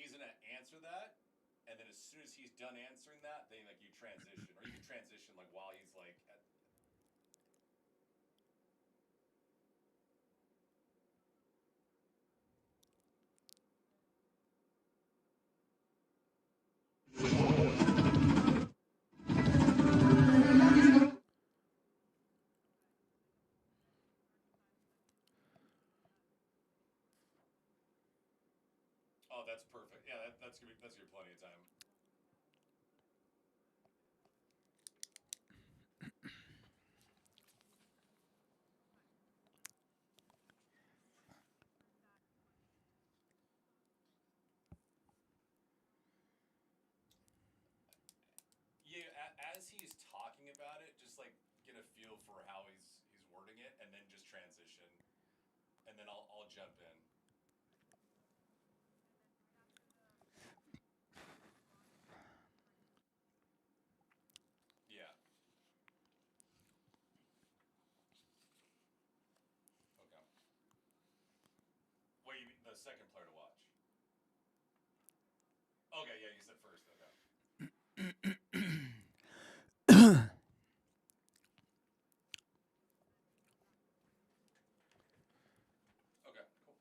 he's gonna answer that, and then as soon as he's done answering that, then like you transition, or you can transition like while he's like. Oh, that's perfect. Yeah, that's gonna be plenty of time. Yeah, as he's talking about it, just like get a feel for how he's wording it, and then just transition, and then I'll jump in. Yeah. Okay. Wait, you mean the second player to watch? Okay, yeah, you said first. Okay. Okay, cool.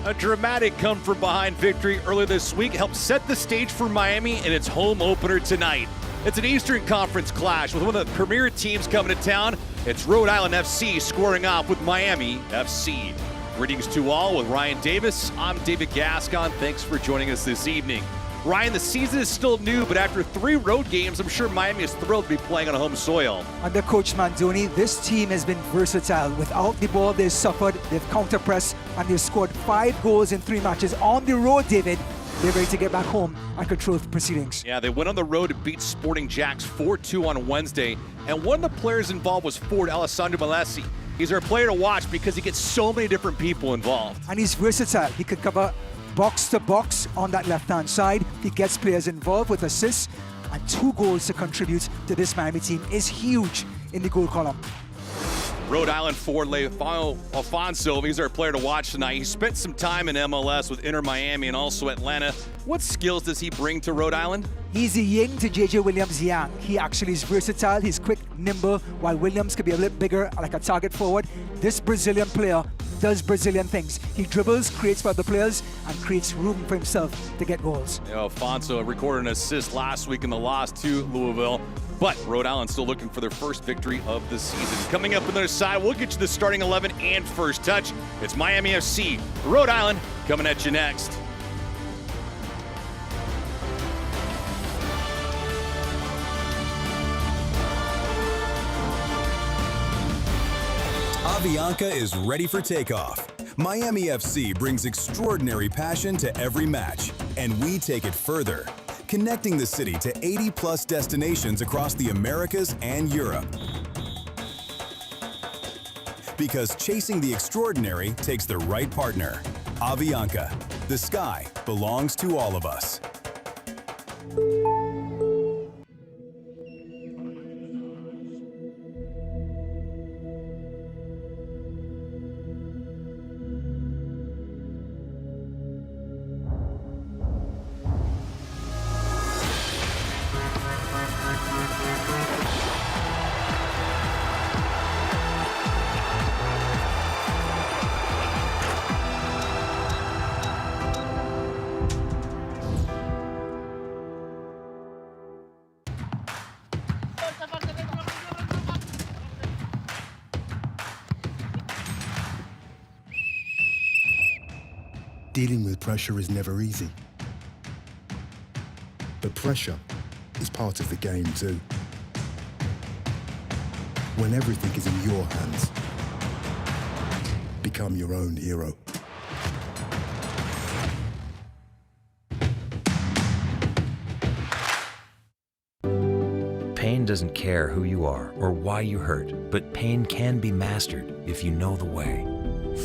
A dramatic come-from-behind victory earlier this week helped set the stage for Miami in its home opener tonight. It's an Eastern Conference clash with one of the premier teams coming to town. It's Rhode Island FC squaring off with Miami FC. Greetings to all with Ryan Davis. I'm David Gascon. Thanks for joining us this evening. Ryan, the season is still new, but after 3 road games, I'm sure Miami is thrilled to be playing on home soil. Under Coach Mandoni, this team has been versatile. Without the ball, they've suffered, they've counter-pressed, and they've scored 5 goals in 3 matches on the road, David. They're ready to get back home and control the proceedings. Yeah, they went on the road to beat Sporting Jacks 4-2 on Wednesday, and one of the players involved was forward Alessandro Malesi. He's our player to watch because he gets so many different people involved. And he's versatile. He could cover box to box on that left-hand side. He gets players involved with assists, and 2 goals to contribute to this Miami team is huge in the goal column. Rhode Island forward Leofano Alfonso, he's our player to watch tonight. He spent some time in MLS with Inter Miami and also Atlanta. What skills does he bring to Rhode Island? He's a yin to JJ Williams yang. He actually is versatile, he's quick, nimble, while Williams could be a little bigger, like a target forward. This Brazilian player does Brazilian things. He dribbles, creates for other players, and creates room for himself to get goals. You know, Alfonso recorded an assist last week in the loss to Louisville, but Rhode Island still looking for their first victory of the season. Coming up on the other side, we'll get you the starting 11 and first touch. It's Miami FC, Rhode Island, coming at you next. Avianca is ready for takeoff. Miami FC brings extraordinary passion to every match, and we take it further, connecting the city to 80-plus destinations across the Americas and Europe. Because chasing the extraordinary takes the right partner. Avianca, the sky belongs to all of us. Dealing with pressure is never easy. But pressure is part of the game too. When everything is in your hands, become your own hero. Pain doesn't care who you are or why you hurt, but pain can be mastered if you know the way.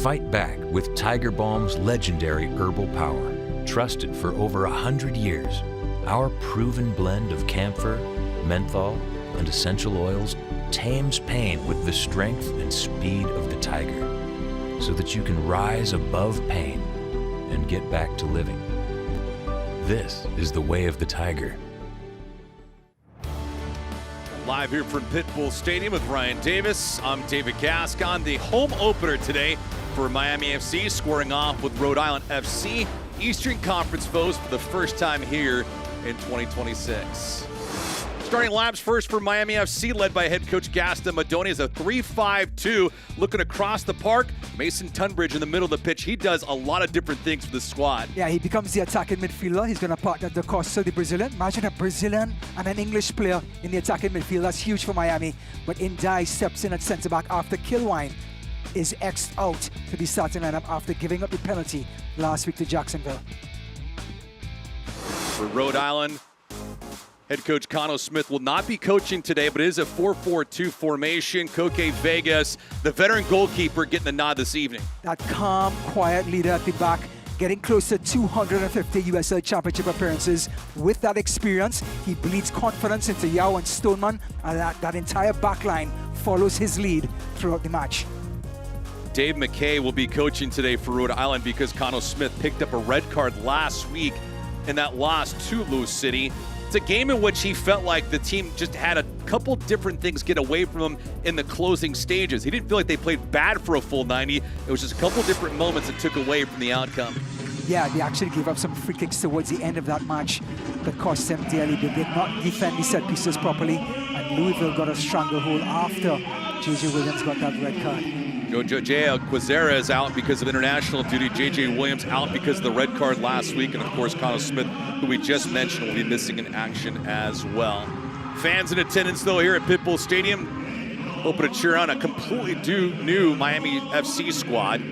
Fight back with Tiger Balm's legendary herbal power. Trusted for over 100 years, our proven blend of camphor, menthol, and essential oils tames pain with the strength and speed of the tiger, so that you can rise above pain and get back to living. This is the way of the tiger. Live here from Pitbull Stadium with Ryan Davis. I'm David Gascon. The home opener today for Miami FC, squaring off with Rhode Island FC. Eastern Conference foes for the first time here in 2026. Starting laps first for Miami FC, led by head coach Gaston Madoni, is a 3-5-2. Looking across the park, Mason Tunbridge in the middle of the pitch. He does a lot of different things for the squad. Yeah, he becomes the attacking midfielder. He's going to partner the Costa, the Brazilian. Imagine a Brazilian and an English player in the attacking midfield. That's huge for Miami. But Indai steps in at centre-back after Kilwine is X'd out to the starting lineup after giving up the penalty last week to Jacksonville. For Rhode Island, head coach Cano Smith will not be coaching today, but it is a 4-4-2 formation. Koke Vegas, the veteran goalkeeper, getting the nod this evening. That calm, quiet leader at the back, getting close to 250 USL Championship appearances. With that experience, he bleeds confidence into Yao and Stoneman, and that entire back line follows his lead throughout the match. Dave McKay will be coaching today for Rhode Island because Cano Smith picked up a red card last week in that loss to Lewis City. It's a game in which he felt like the team just had a couple different things get away from him in the closing stages. He didn't feel like they played bad for a full 90. It was just a couple different moments that took away from the outcome. Yeah, they actually gave up some free kicks towards the end of that match that cost them dearly. They did not defend the set pieces properly, and Louisville got a stranglehold after J.J. Williams got that red card. Jojo Quazera is out because of international duty. J.J. Williams out because of the red card last week. And, of course, Cano Smith, who we just mentioned, will be missing in action as well. Fans in attendance, though, here at Pitbull Stadium, hoping to cheer on a completely new Miami FC squad.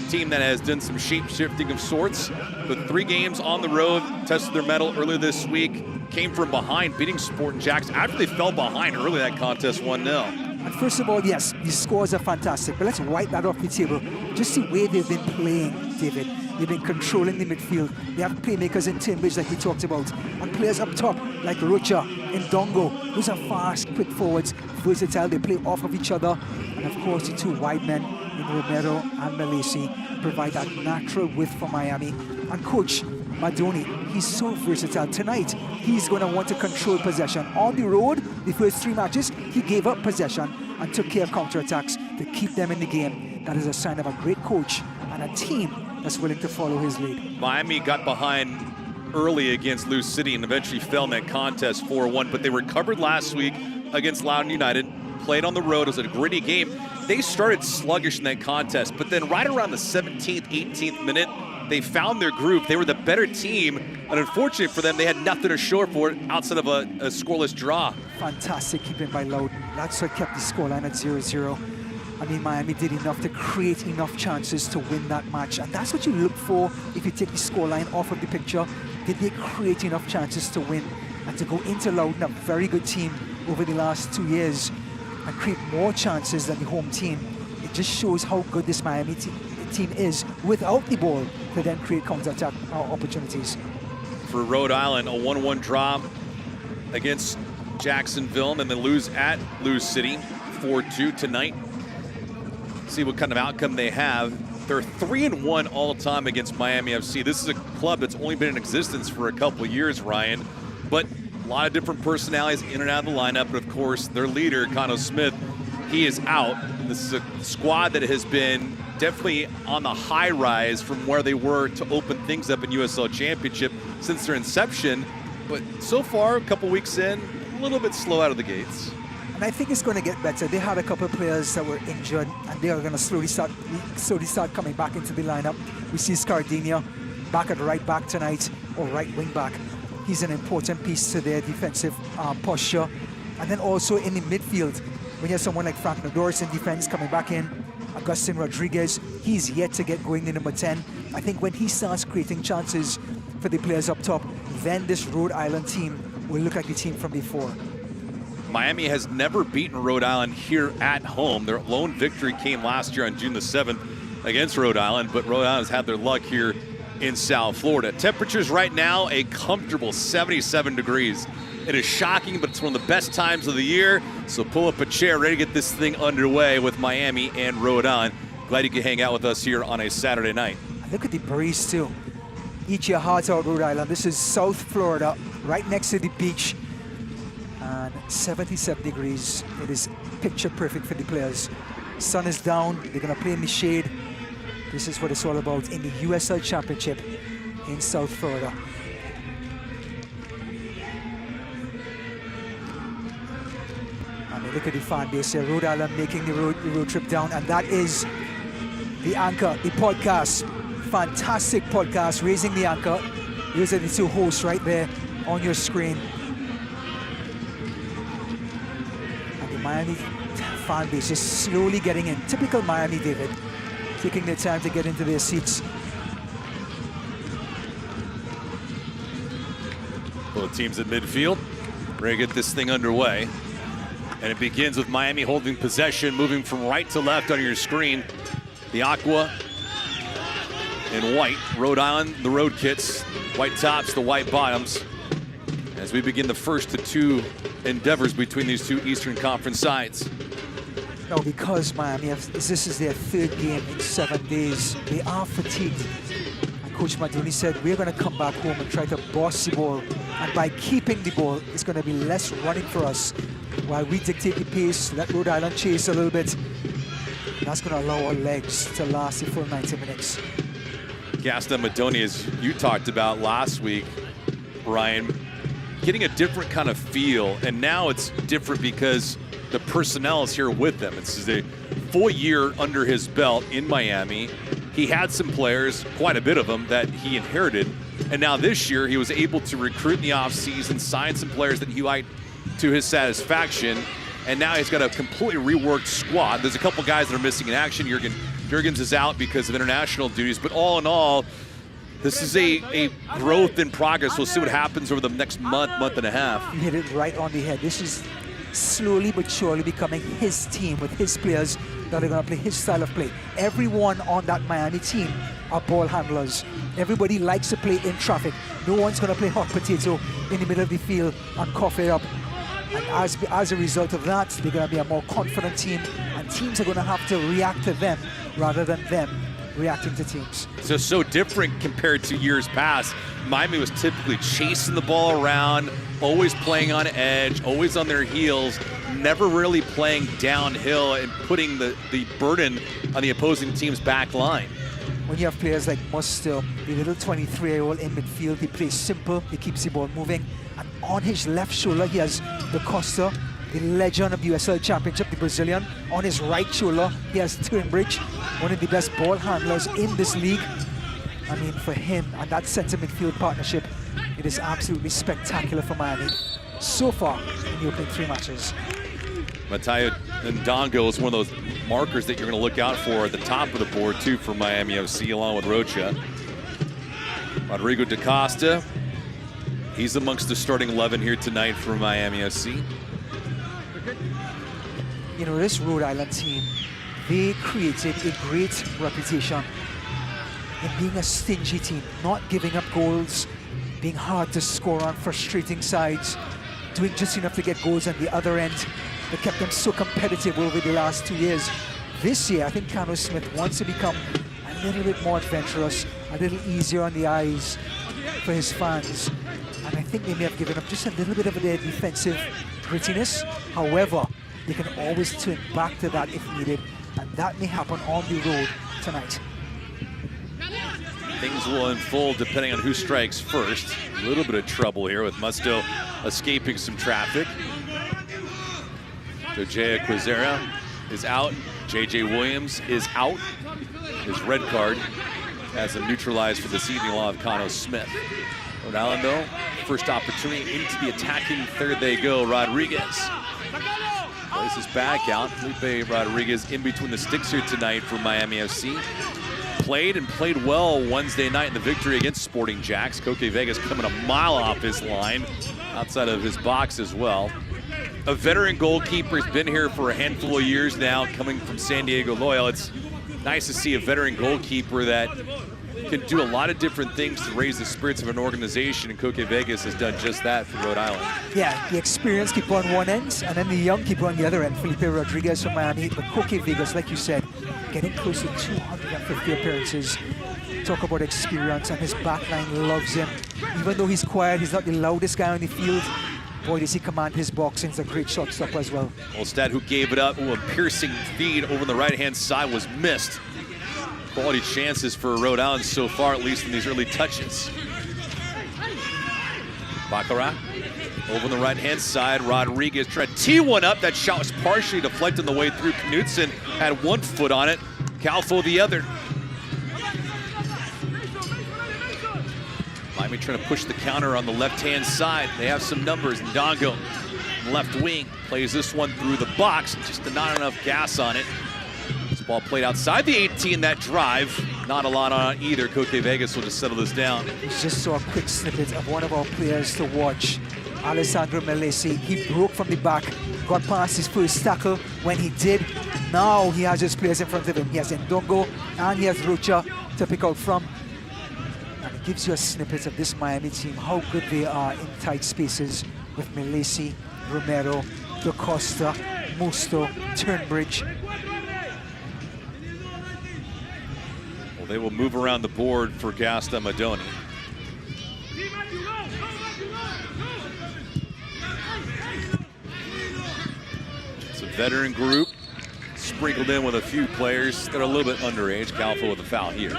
Team that has done some shape-shifting of sorts. But 3 games on the road, tested their mettle earlier this week. Came from behind, beating Sporting Jacks after they fell behind early in that contest 1-0. And first of all, yes, the scores are fantastic, but let's wipe that off the table. Just the way they've been playing, David. They've been controlling the midfield. They have playmakers in Gainbridge like we talked about, and players up top like Rocha and Dongo. Those are fast, quick forwards, versatile. They play off of each other. And of course, the 2 wide men in Romero and Malesi provide that natural width for Miami. And coach Madoni, he's so versatile. Tonight, he's going to want to control possession. On the road, the first 3 matches, he gave up possession and took care of counterattacks to keep them in the game. That is a sign of a great coach and a team that's willing to follow his lead. Miami got behind early against Lewis City and eventually fell in that contest 4-1, but they recovered last week against Loudoun United, played on the road. It was a gritty game. They started sluggish in that contest, but then right around the 17th, 18th minute, they found their groove. They were the better team, and unfortunately for them, they had nothing to show for it outside of a scoreless draw. Fantastic keeping by Loudoun. That's what kept the scoreline at 0-0. I mean, Miami did enough to create enough chances to win that match, and that's what you look for if you take the scoreline off of the picture. Did they create enough chances to win and to go into Loudoun, a very good team over the last 2 years, and create more chances than the home team? It just shows how good this Miami team is without the ball to then create counter-attack opportunities. For Rhode Island, a 1-1 draw against Jacksonville, and then lose at Lewis City 4-2 tonight. See what kind of outcome they have. They're 3-1 all-time against Miami FC. This is a club that's only been in existence for a couple of years, Ryan, but a lot of different personalities in and out of the lineup. And of course, their leader, Cano Smith, he is out. This is a squad that has been definitely on the high rise from where they were to open things up in USL Championship since their inception. But so far, a couple weeks in, a little bit slow out of the gates. And I think it's going to get better. They had a couple of players that were injured, and they are going to slowly start coming back into the lineup. We see Scardinio back at right back tonight, or right wing back. He's an important piece to their defensive posture. And then also in the midfield, when you have someone like Frank Nodoris in defense coming back in, Agustin Rodriguez, he's yet to get going in number 10. I think when he starts creating chances for the players up top, then this Rhode Island team will look like the team from before. Miami has never beaten Rhode Island here at home. Their lone victory came last year on June the 7th against Rhode Island, but Rhode Island has had their luck here in South Florida. Temperatures right now, a comfortable 77 degrees. It is shocking, but it's one of the best times of the year. So pull up a chair, ready to get this thing underway with Miami and Rhode Island. Glad you could hang out with us here on a Saturday night. Look at the breeze too. Eat your heart out, Rhode Island. This is South Florida, right next to the beach. And 77 degrees. It is picture perfect for the players. Sun is down. They're going to play in the shade. This is what it's all about in the USL Championship in South Florida. And look at the fan base here. Rhode Island making the road trip down. And that is the anchor, the podcast. Fantastic podcast, Raising the Anchor. These are the two hosts right there on your screen. And the Miami fan base is slowly getting in. Typical Miami, David. Taking their time to get into their seats. Both teams in midfield, ready to get this thing underway. And it begins with Miami holding possession, moving from right to left on your screen. The aqua in white, Rhode Island, the road kits, white tops, the white bottoms. As we begin the first of two endeavors between these two Eastern Conference sides. No, because Miami, this is their third game in 7 days. They are fatigued. And Coach Maduni said, we're going to come back home and try to boss the ball. And by keeping the ball, it's going to be less running for us while we dictate the pace, let Rhode Island chase a little bit. And that's going to allow our legs to last the full 90 minutes. Gaston Madoni, as you talked about last week, Ryan, getting a different kind of feel. And now it's different because the personnel is here with them. It's a full year under his belt in Miami. He had some players, quite a bit of them, that he inherited. And now this year, he was able to recruit in the offseason, sign some players that he liked to his satisfaction. And now he's got a completely reworked squad. There's a couple guys that are missing in action. Jurgens is out because of international duties. But all in all, this is a growth in progress. We'll see what happens over the next month and a half. You hit it right on the head. This is slowly but surely becoming his team with his players that are going to play his style of play. Everyone on that Miami team are ball handlers. Everybody likes to play in traffic. No one's going to play hot potato in the middle of the field and cough it up. And as a result of that, they're going to be a more confident team, and teams are going to have to react to them rather than them reacting to teams. So different compared to years past. Miami was typically chasing the ball around, always playing on edge, always on their heels, never really playing downhill and putting the burden on the opposing team's back line. When you have players like Musto, the little 23-year-old in midfield, he plays simple, he keeps the ball moving. And on his left shoulder, he has Da Costa, the legend of the USL Championship, the Brazilian. On his right shoulder, he has Gainbridge, one of the best ball handlers in this league. I mean, for him and that center midfield partnership, it is absolutely spectacular for Miami so far in the opening 3 matches. Mateo Ndongo is one of those markers that you're going to look out for at the top of the board, too, for Miami FC, along with Rocha. Rodrigo Da Costa, he's amongst the starting 11 here tonight for Miami FC. You know, this Rhode Island team, they created a great reputation in being a stingy team, not giving up goals, being hard to score on, frustrating sides, doing just enough to get goals on the other end. That kept them so competitive over the last 2 years. This year, I think Cano Smith wants to become a little bit more adventurous, a little easier on the eyes for his fans. And I think they may have given up just a little bit of their defensive grittiness. However, they can always turn back to that if needed, and that may happen on the road tonight. Things will unfold depending on who strikes first. A little bit of trouble here with Musto escaping some traffic. Jose Quizera is out. JJ Williams is out. His red card has him neutralized for this evening along with Cano Smith. Rhode Island, though, first opportunity into the attacking third they go. Rodriguez plays his back out. Felipe Rodriguez in between the sticks here tonight for Miami FC. Played well Wednesday night in the victory against Sporting Jacks. Koke Vegas coming a mile off his line, outside of his box as well. A veteran goalkeeper, has been here for a handful of years now, coming from San Diego Loyal. It's nice to see a veteran goalkeeper that can do a lot of different things to raise the spirits of an organization, and Koke Vegas has done just that for Rhode Island. Yeah, the experienced keeper on one end, and then the young keeper on the other end, Felipe Rodriguez from Miami. But Koke Vegas, like you said, getting close to 250 appearances. Talk about experience, and his backline loves him. Even though he's quiet, he's not the loudest guy on the field. Boy, does he command his box, and he's a great shot stopper as well. Olstad, who gave it up, a piercing feed over the right-hand side, was missed. Quality chances for Rhode Island so far, at least in these early touches. Baccarat over on the right-hand side. Rodriguez tried to tee one up. That shot was partially deflected on the way through. Knutson had one foot on it. Calfo the other. Miami trying to push the counter on the left-hand side. They have some numbers. Ndongo, left wing, plays this one through the box. Just not enough gas on it. This ball played outside the 18, that drive. Not a lot on it either. Koke Vegas will just settle this down. We just saw a quick snippet of one of our players to watch, Alessandro Melesi. He broke from the back, got past his first tackle. When he did, now he has his players in front of him. He has Ndongo and he has Rocha to pick out from. And it gives you a snippet of this Miami team, how good they are in tight spaces with Melesi, Romero, Da Costa, Musto, Turnbridge. Well, they will move around the board for Gasta Madoni. It's a veteran group, sprinkled in with a few players that are a little bit underage. Calfo with a foul here.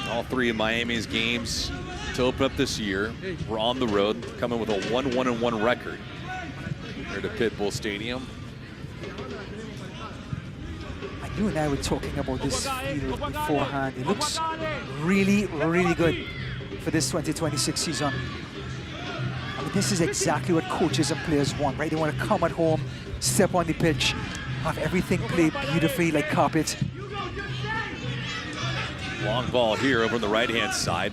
All three of Miami's games to open up this year were on the road, coming with a 1-1-1 record here to Pitbull Stadium. You and I were talking about this field beforehand. It looks really, really good for this 2026 season. I mean, this is exactly what coaches and players want, right? They want to come at home, step on the pitch, have everything played beautifully like carpet. Long ball here over on the right-hand side.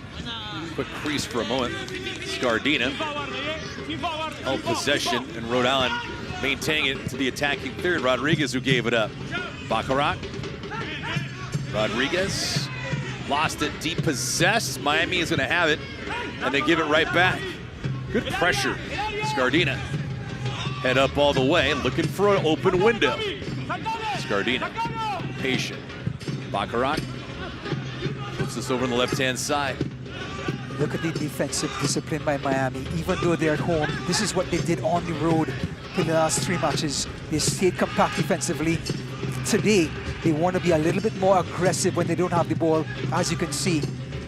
Quick crease for a moment. Scardina held possession, and Rhode Island maintaining it to the attacking third. Rodriguez who gave it up. Baccarat. Rodriguez lost it, deep possessed. Miami is going to have it, and they give it right back. Good pressure. Scardina head up all the way, looking for an open window. Scardina, patient. Baccarat puts this over on the left-hand side. Look at the defensive discipline by Miami. Even though they're at home, this is what they did on the road in the last 3 matches. They stayed compact defensively. Today, they want to be a little bit more aggressive when they don't have the ball, as you can see.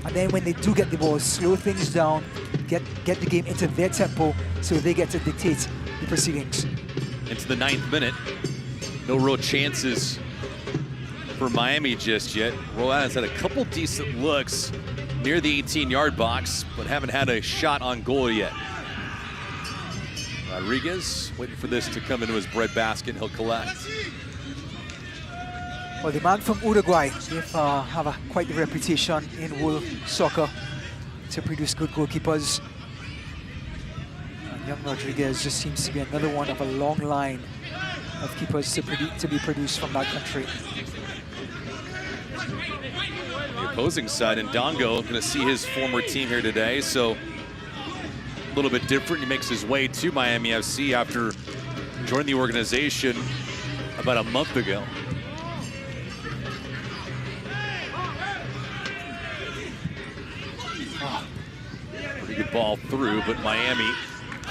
And then when they do get the ball, slow things down, get the game into their tempo so they get to dictate the proceedings. Into the 9th minute. No real chances for Miami just yet. Rhode Island's had a couple decent looks near the 18-yard box, but haven't had a shot on goal yet. Rodriguez waiting for this to come into his breadbasket. He'll collect. Well, the man from Uruguay, they have quite the reputation in world soccer to produce good goalkeepers. And Young Rodriguez just seems to be another one of a long line of keepers to be produced from that country. The opposing side, and Dongo going to see his former team here today, so a little bit different. He makes his way to Miami FC after joining the organization about a month ago. Pretty good ball through, but Miami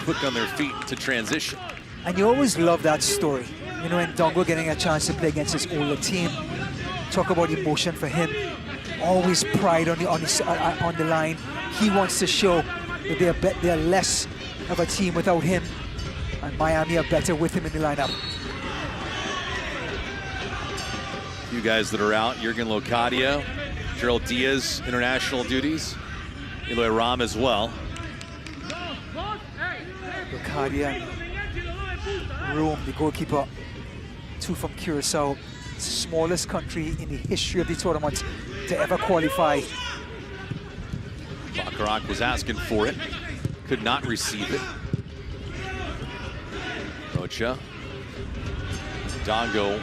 quick on their feet to transition. And you always love that story. You know, when Dongo getting a chance to play against his older team, talk about emotion for him. Always pride on the line. He wants to show that they're less of a team without him, and Miami are better with him in the lineup. A few guys that are out: Jurgen Locadia, Gerald Diaz, international duties, Eloy Ram as well. Locadia, Rome, the goalkeeper, 2 from Curacao, smallest country in the history of the tournament to ever qualify. Baccarat was asking for it, could not receive it. Rocha, Dongo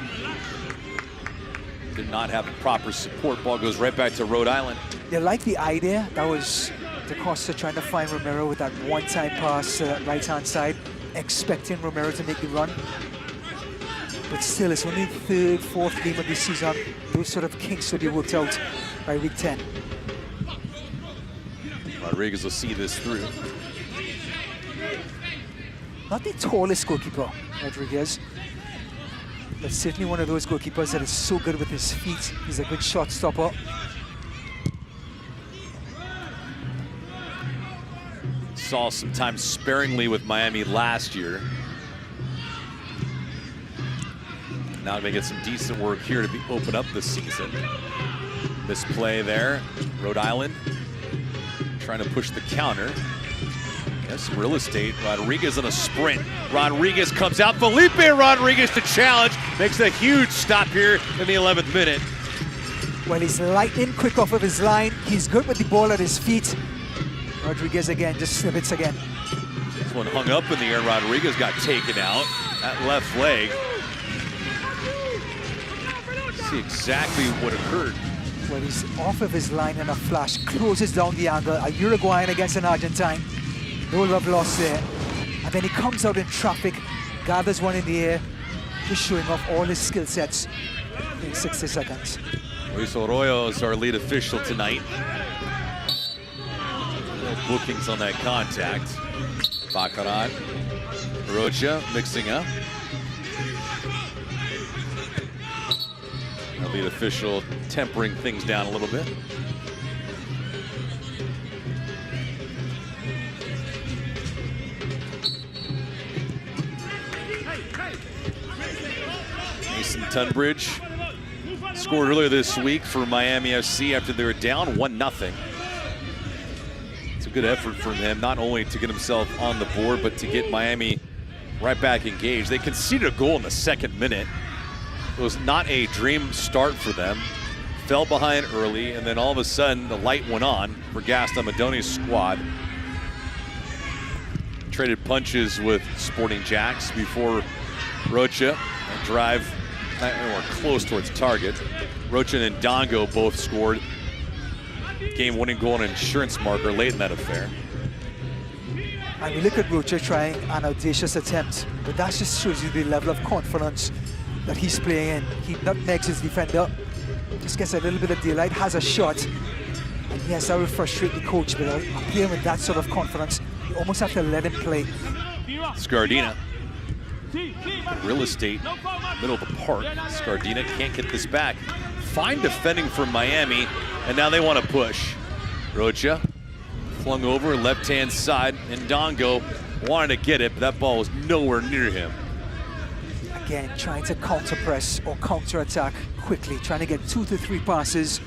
did not have the proper support. Ball goes right back to Rhode Island. They like the idea. That was Da Costa trying to find Romero with that one-time pass to that right-hand side, expecting Romero to make the run. But still, it's only the 3rd, 4th game of the season. Those sort of kinks will be worked out by week 10. Rodriguez will see this through. Not the tallest goalkeeper, Rodriguez, but certainly one of those goalkeepers that is so good with his feet. He's a good shot stopper. Saw some time sparingly with Miami last year. Now they get some decent work here to open up the season. This play there, Rhode Island trying to push the counter. Yes, some real estate. Rodriguez on a sprint. Rodriguez comes out. Felipe Rodriguez to challenge. Makes a huge stop here in the 11th minute. Well, he's lightning quick off of his line. He's good with the ball at his feet. Rodriguez again, just snippets again. This one hung up in the air. Rodriguez got taken out. That left leg. See exactly what occurred. Well, he's off of his line in a flash, closes down the angle. A Uruguayan against an Argentine. No love lost there. And then he comes out in traffic, gathers one in the air, just showing off all his skill sets in 60 seconds. Luis Arroyo is our lead official tonight. No bookings on that contact. Baccarat, Rocha mixing up. Our lead official tempering things down a little bit. Mason Tunbridge scored earlier this week for Miami FC after they were down 1-0. It's a good effort from him, not only to get himself on the board, but to get Miami right back engaged. They conceded a goal in the 2nd minute. It was not a dream start for them. Fell behind early, and then all of a sudden the light went on for Gaston Madoni's squad. Traded punches with Sporting Jacks before Rocha and drive or close towards target. Rocha and Dongo both scored. Game-winning goal and insurance marker late in that affair. And we look at Rocha trying an audacious attempt, but that just shows you the level of confidence that he's playing in. He nutmegs his defender, just gets a little bit of daylight, has a shot, and yes, that will frustrate the coach, but a player with that sort of confidence, you almost have to let him play. Scardina, real estate, middle of the park. Scardina can't get this back. Fine defending from Miami, and now they want to push. Rocha flung over left-hand side, and Dongo wanted to get it, but that ball was nowhere near him. Again, trying to counter-press or counter-attack quickly, trying to get 2 to 3 passes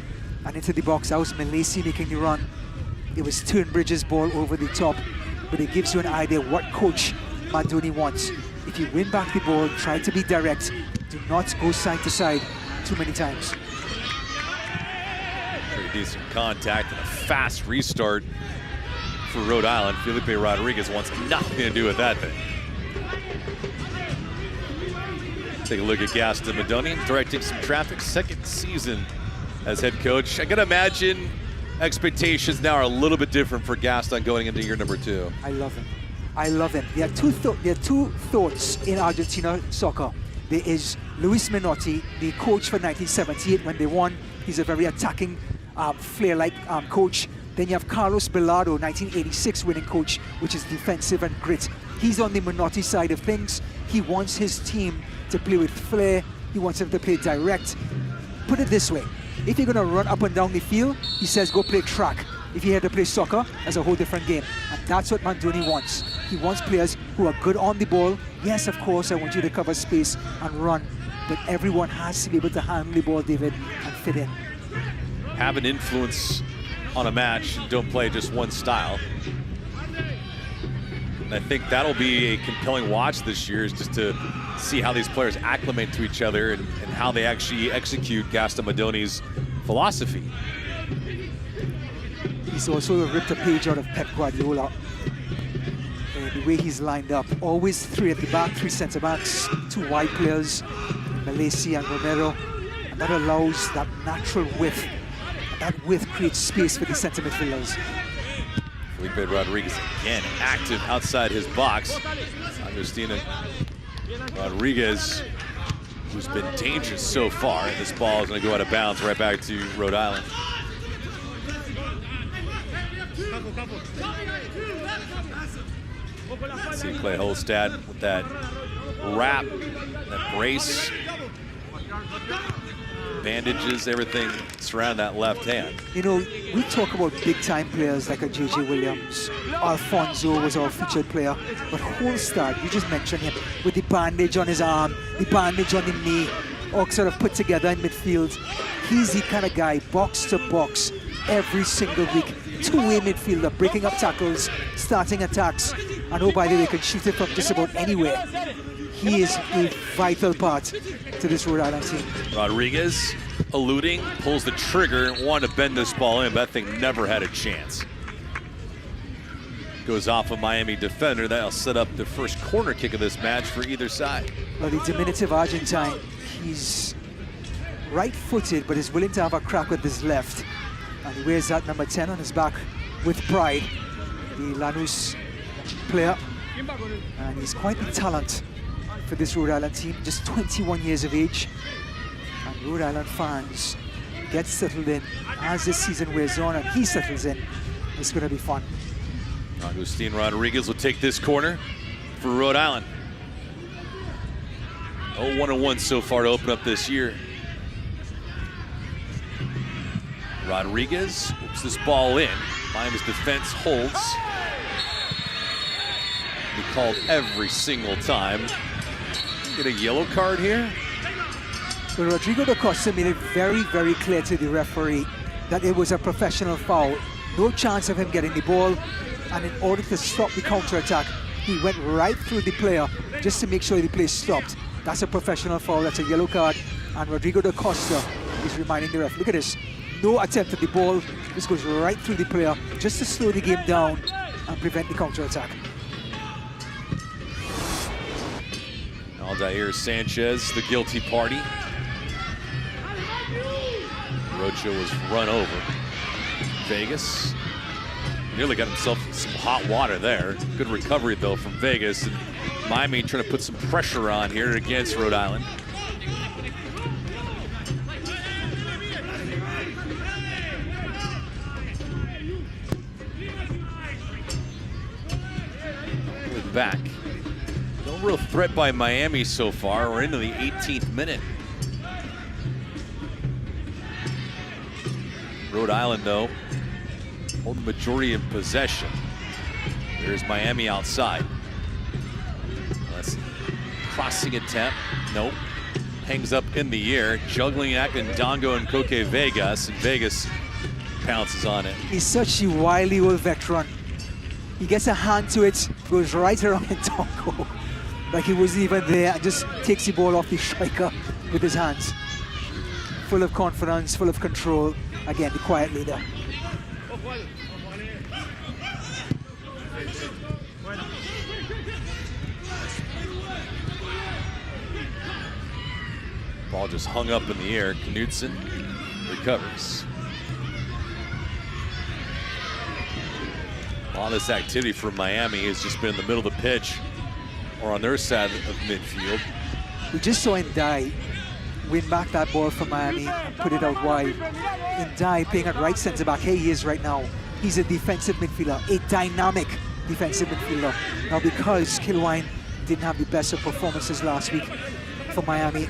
and into the box. That was Malaysi making the run. It was Turnbridge's ball over the top, but it gives you an idea what coach Mandoni wants. If you win back the ball, try to be direct. Do not go side to side too many times. Pretty decent contact and a fast restart for Rhode Island. Felipe Rodriguez wants nothing to do with that thing. Take a look at Gaston Madoni, directing some traffic, second season as head coach. I can imagine expectations now are a little bit different for Gaston going into year number 2. I love him. I love him. There are two thoughts in Argentina soccer. There is Luis Menotti, the coach for 1978 when they won. He's a very attacking, flair-like coach. Then you have Carlos Bilardo, 1986 winning coach, which is defensive and grit. He's on the Menotti side of things. He wants his team to play with flair. He wants them to play direct. Put it this way. If you're going to run up and down the field, he says go play track. If you had to play soccer, that's a whole different game. And that's what Mandoni wants. He wants players who are good on the ball. Yes, of course, I want you to cover space and run. But everyone has to be able to handle the ball, David, and fit in. Have an influence on a match and don't play just one style. And I think that'll be a compelling watch this year, is just to see how these players acclimate to each other and how they actually execute Gaston Madoni's philosophy. He's also ripped a page out of Pep Guardiola. The way he's lined up, always 3 at the back, 3 centre backs, 2 wide players, Malaysia and Romero, and that allows that natural width. That width creates space for the centre midfielders. Felipe Rodriguez again active outside his box. Agustina Rodriguez, who's been dangerous so far, and this ball is going to go out of bounds right back to Rhode Island. Let's see Clay Holstad with that wrap, that brace, bandages, everything surround that left hand. You know, we talk about big-time players like a J.J. Williams. Alfonso was our featured player, but Holstad, you just mentioned him, with the bandage on his arm, the bandage on the knee, all sort of put together in midfield. He's the kind of guy, box to box, every single week. Two-way midfielder, breaking up tackles, starting attacks, and oh, by the way, can shoot it from just about anywhere. He is a vital part to this Rhode Island team. Rodriguez eluding, pulls the trigger, wanted to bend this ball in, but that thing never had a chance. Goes off a Miami defender. That'll set up the first corner kick of this match for either side. Well, the diminutive Argentine, he's right-footed, but is willing to have a crack with his left. And he wears that number 10 on his back with pride. The Lanús player. And he's quite the talent for this Rhode Island team, just 21 years of age. And Rhode Island fans get settled in as this season wears on and he settles in. It's going to be fun. Agustin Rodriguez will take this corner for Rhode Island. 0-1-1 so far to open up this year. Rodriguez whips this ball in. Miami's defense holds. Be called every single time. Get a yellow card here. But Rodrigo da Costa made it very, very clear to the referee that it was a professional foul. No chance of him getting the ball. And in order to stop the counter-attack, he went right through the player just to make sure the play stopped. That's a professional foul, that's a yellow card. And Rodrigo da Costa is reminding the ref, look at this. No attempt at the ball, this goes right through the player just to slow the game down and prevent the counter-attack. Aldair Sanchez, the guilty party. Rocho was run over. Vegas nearly got himself some hot water there. Good recovery though from Vegas. And Miami trying to put some pressure on here against Rhode Island. Back. No real threat by Miami so far. We're into the 18th minute. Rhode Island, though, hold the majority in possession. There's Miami outside. That's crossing attempt. Nope. Hangs up in the air. Juggling act in Dongo and Coque Vegas, and Vegas pounces on it. He's such a wily old veteran. He gets a hand to it, goes right around Dongo, like he wasn't even there, and just takes the ball off the striker with his hands. Full of confidence, full of control. Again, the quiet leader. Ball just hung up in the air. Knudsen recovers. A lot of this activity from Miami has just been in the middle of the pitch or on their side of midfield. We just saw Ndai win back that ball from Miami and put it out wide. Ndai playing at right centre back. Here he is right now. He's a defensive midfielder, a dynamic defensive midfielder. Now because Kilwine didn't have the best of performances last week for Miami,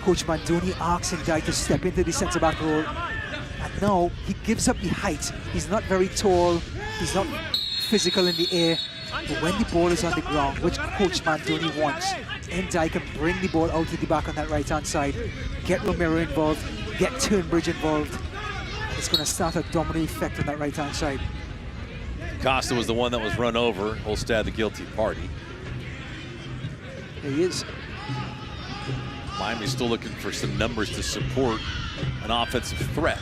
Coach Mandoni asks Ndai to step into the centre back role. And now he gives up the height. He's not very tall, he's not physical in the air. But when the ball is on the ground, which Coach Mandoni wants, Ndai can bring the ball out to the back on that right-hand side, get Romero involved, get Turnbridge involved. It's going to start a domino effect on that right-hand side. Costa was the one that was run over. Holstad the guilty party. There he is. Miami's still looking for some numbers to support an offensive threat.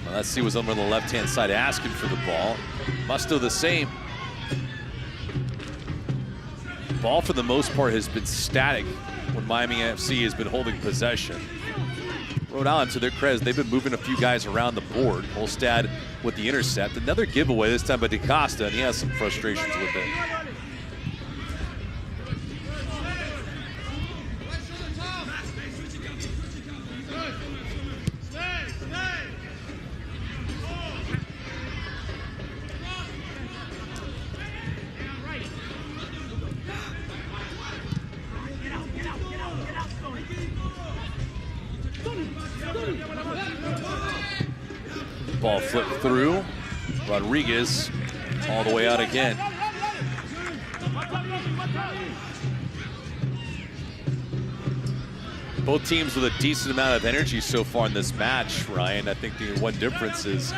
Well, let's see what's over on the left-hand side asking for the ball. Musto the same. Ball for the most part has been static when Miami FC has been holding possession. Rhode Island, to their credit, they've been moving a few guys around the board. Holstad with the intercept. Another giveaway, this time by DeCosta, and he has some frustrations with it. Ball flipped through. Rodriguez all the way out again. Both teams with a decent amount of energy so far in this match, Ryan. I think the one difference is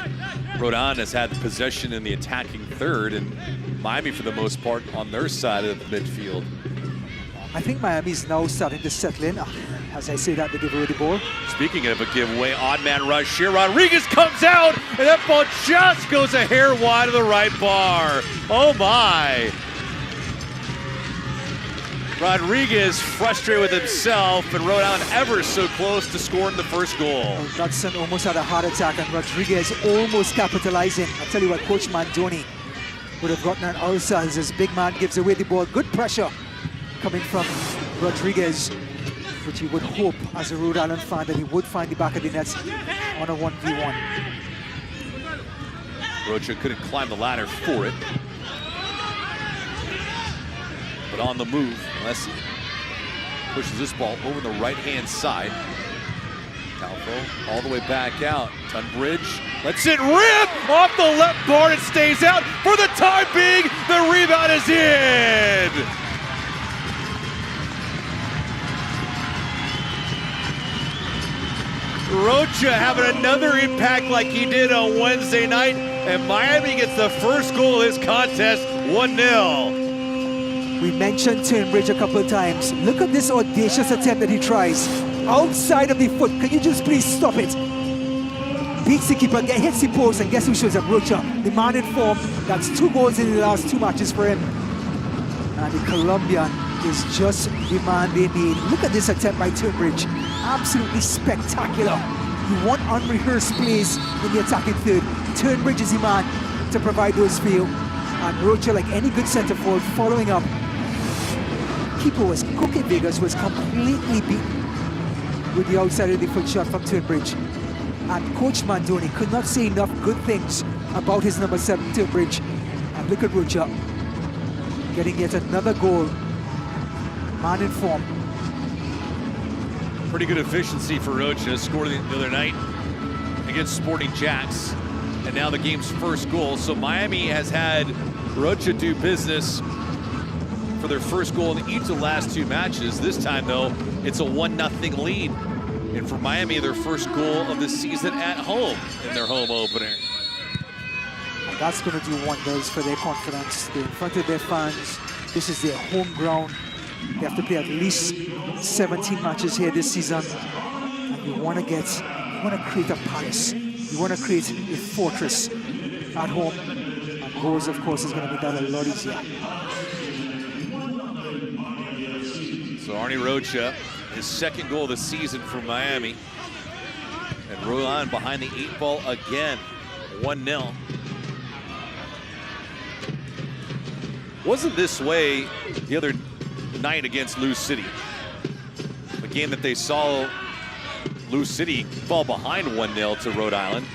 Rhode Island has had possession in the attacking third, and Miami, for the most part, on their side of the midfield. I think Miami's now starting to settle in. As I say that, they give away the ball. Speaking of a giveaway, odd man rush here. Rodriguez comes out, and that ball just goes a hair wide of the right bar. Oh my. Rodriguez frustrated with himself, and Rhode Island ever so close to scoring the first goal. Oh, Knudsen almost had a heart attack, and Rodriguez almost capitalizing. I tell you what, Coach Mandoni would have gotten an ulcer as this big man gives away the ball. Good pressure coming from Rodriguez, which you would hope as a Rhode Island fan that he would find the back of the net on a 1v1. Rocha couldn't climb the ladder for it, but on the move, unless he pushes this ball over the right-hand side. Talfo all the way back out. Tunbridge lets it rip off the left bar. It stays out for the time being. The rebound is in. Rocha having another impact like he did on Wednesday night, and Miami gets the first goal of this contest, 1-0. We mentioned Turnbridge a couple of times. Look at this audacious attempt that he tries. Outside of the foot, can you just please stop it? Beats the keeper, hits the post, and guess who shows up? Rocha, the man in form. That's 2 goals in the last 2 matches for him. And the Colombian is just the man they need. Look at this attempt by Turnbridge. Absolutely spectacular. You want unrehearsed plays in the attacking third. Turnbridge is the man to provide those for you. And Rocha, like any good centre forward, following up. Keeper was cooking. Vegas was completely beaten with the outside of the foot shot from Turnbridge. And Coach Mandoni could not say enough good things about his number 7, Turnbridge. And look at Rocha getting yet another goal. Man in form. Pretty good efficiency for Rocha. Scored the other night against Sporting Jacks, and now the game's first goal. So Miami has had Rocha do business for their first goal in each of the last 2 matches. This time, though, it's a 1-0 lead. And for Miami, their first goal of the season at home in their home opener. And that's going to do wonders for their confidence. They're in front of their fans. This is their home ground. They have to play at least 17 matches here this season. And you want to create a palace. You want to create a fortress at home. And goals, of course, is going to make that a lot easier. So Arnie Rocha his second goal of the season for Miami. And Rhode Island behind the 8 ball again, 1-0. Wasn't this way the other night against Lou City. A game that they saw Lou City fall behind 1-0 to Rhode Island.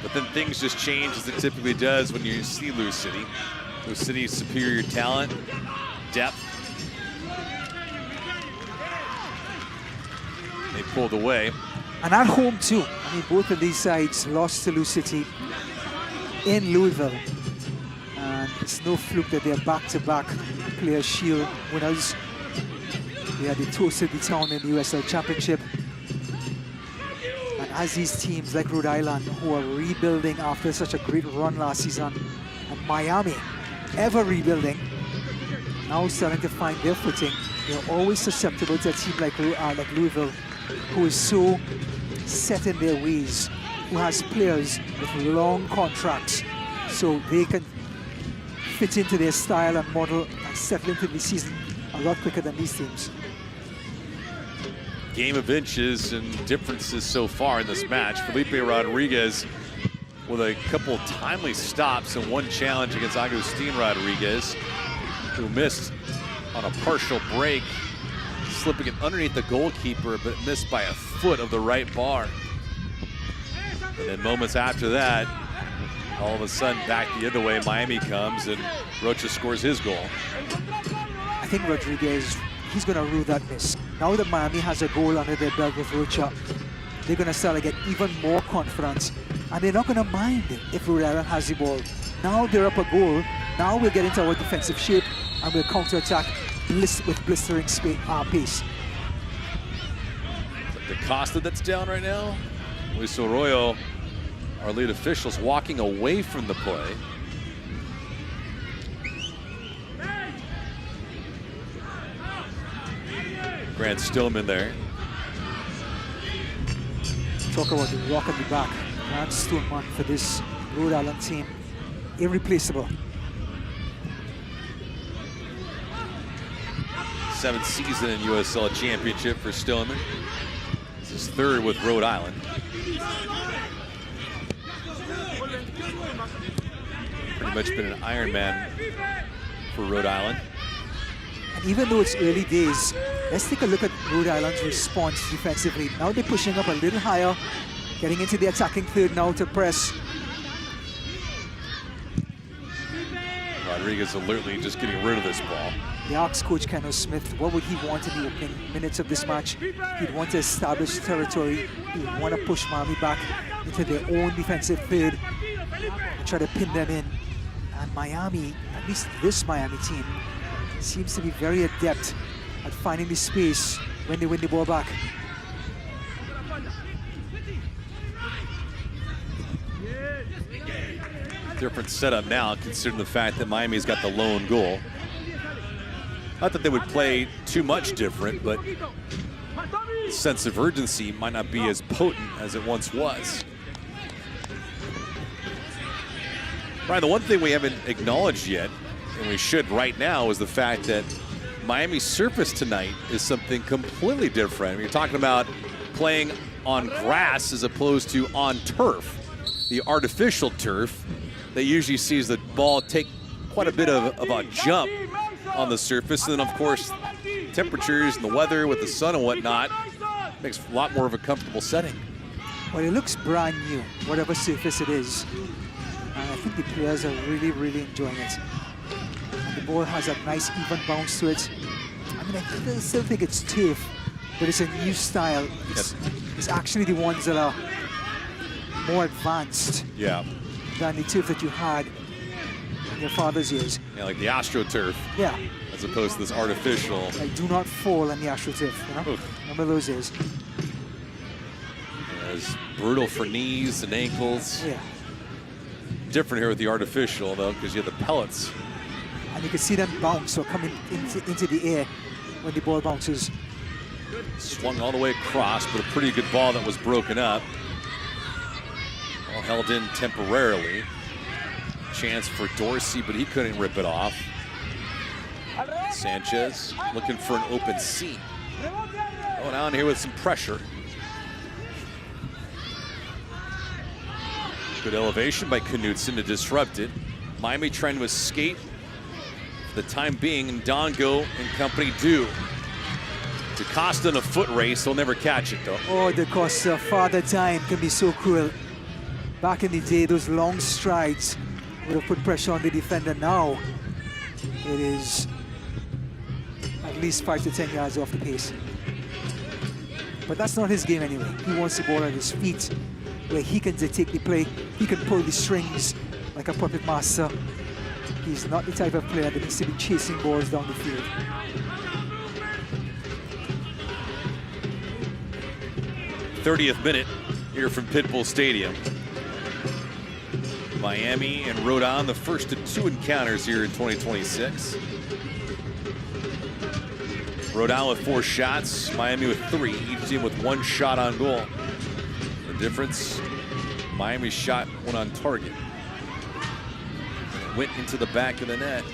But then things just change as it typically does when you see Lou City. Lou City's superior talent, depth. They pulled away. And at home too. I mean, both of these sides lost to Lou City in Louisville. And it's no fluke that they're back-to-back Player Shield winners. They had toasted the town in the USL Championship. And as these teams like Rhode Island, who are rebuilding after such a great run last season, and Miami, ever rebuilding, now starting to find their footing, they're always susceptible to a team like Louisville, who is so set in their ways, who has players with long contracts, so they can fit into their style and model and settle into the season a lot quicker than these teams. Game of inches and differences so far in this match. Felipe Rodriguez with a couple timely stops and one challenge against Agustin Rodriguez, who missed on a partial break, slipping it underneath the goalkeeper, but missed by a foot of the right bar. And then moments after that, all of a sudden back the other way, Miami comes and Rocha scores his goal. I think Rodriguez, he's going to rue that miss. Now that Miami has a goal under their belt with Rocha, they're going to start to get even more confidence. And they're not going to mind if Rhode Island has the ball. Now they're up a goal. Now we'll get into our defensive shape and we'll counter-attack with blistering pace. The Costa that's down right now. Luis Arroyo, our lead officials, walking away from the play. Grant Stillman there. Talk about the rock at the back. Grant Stillman for this Rhode Island team. Irreplaceable. 7th season in USL Championship for Stillman. This is 3rd with Rhode Island. Pretty much been an Iron Man for Rhode Island. And even though it's early days, let's take a look at Rhode Island's response defensively. Now they're pushing up a little higher, getting into the attacking third now to press. Rodriguez alertly just getting rid of this ball. They asked Coach Kenneth Smith what would he want in the opening minutes of this match. He'd want to establish territory. He'd want to push Miami back into their own defensive third and try to pin them in. And Miami, at least this Miami team, seems to be very adept at finding the space when they win the ball back. Different setup now, considering the fact that Miami's got the lone goal. Not that they would play too much different, but the sense of urgency might not be as potent as it once was. Brian, the one thing we haven't acknowledged yet, and we should right now, is the fact that Miami's surface tonight is something completely different. I mean, you're talking about playing on grass as opposed to on turf. The artificial turf that usually sees the ball take quite a bit of a jump on the surface. And then, of course, temperatures and the weather with the sun and whatnot makes a lot more of a comfortable setting. Well, it looks brand new, whatever surface it is. And I think the players are really, really enjoying it. And the ball has a nice even bounce to it. I mean, I still think it's turf, but it's a new style. It's actually the ones that are more advanced than the turf that you had in your father's years. Yeah, like the AstroTurf. Yeah. As opposed to this artificial. Like, do not fall on the AstroTurf, you know? Oof. Remember those days? It's brutal for knees and ankles. Yeah. Different here with the artificial, though, because you have the pellets. And you can see them bounce or come into the air when the ball bounces. Swung all the way across, but a pretty good ball that was broken up. All held in temporarily. Chance for Dorsey, but he couldn't rip it off. Sanchez looking for an open seat. Going on here with some pressure. Good elevation by Knutson to disrupt it. Miami trying to escape for the time being, and Dongo and company do. DaCosta in a foot race, they'll never catch it though. Oh, DaCosta, father time can be so cruel. Back in the day, those long strides would have put pressure on the defender. Now, it is at least 5 to 10 yards off the pace. But that's not his game anyway. He wants the ball at his feet, where he can dictate the play. He can pull the strings like a puppet master. He's not the type of player that needs to be chasing balls down the field. '30th minute here from Pitbull Stadium. Miami and Rhode Island, the first of 2 encounters here in 2026. Rhode Island with 4 shots, Miami with 3, each team with 1 shot on goal. The difference, Miami shot 1 on target. Went into the back of the net.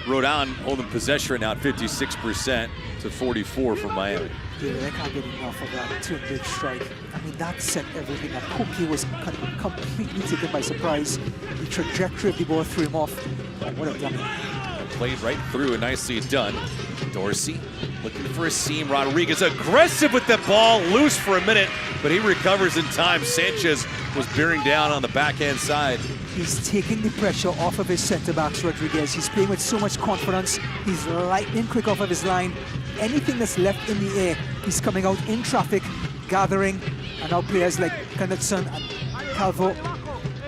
Rhode Island holding possession right now at 56% to 44 from Miami. Yeah, I can't get enough of that two-big strike. I mean, that set everything up. Cookie was completely taken by surprise. The trajectory of the ball threw him off. Oh, what a dummy. Played right through and nicely done. Dorsey looking for a seam. Rodriguez aggressive with the ball, loose for a minute, but he recovers in time. Sanchez was bearing down on the backhand side. He's taking the pressure off of his center-backs, Rodriguez. He's playing with so much confidence. He's lightning quick off of his line. Anything that's left in the air, he's coming out in traffic, gathering, and now players like Knutson and Calvo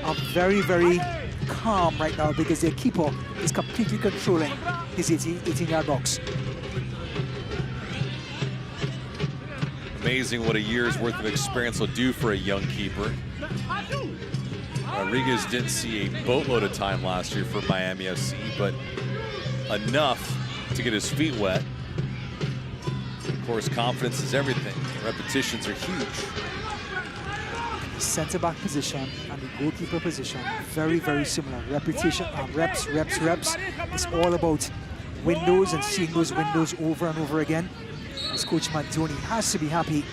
are very, very calm right now because their keeper is completely controlling his 18-yard box. Amazing what a year's worth of experience will do for a young keeper. Rodriguez didn't see a boatload of time last year for Miami FC, but enough to get his feet wet. Of course, confidence is everything. Repetitions are huge. The center-back position and the goalkeeper position, very, very similar. Repetition, reps. It's all about windows and seeing those windows over and over again. As Coach Mantoni has to be happy.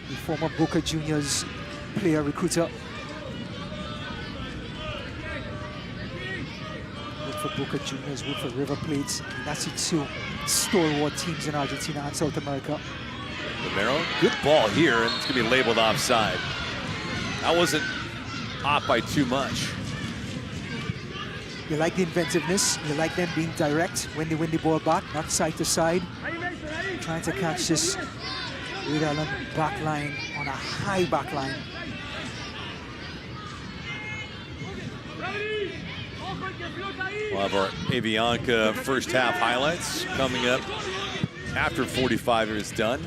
The former Boca Juniors player recruiter. Worked for Boca Juniors, worked for River Plate. That's the 2 stalwart teams in Argentina and South America. Romero, good ball here, and it's going to be labeled offside. That wasn't off by too much. You like the inventiveness, you like them being direct when they win the ball back, not side to side. Trying to catch this Rhode Island back line on a high back line. We'll have our Avianca first half highlights coming up after 45 is done.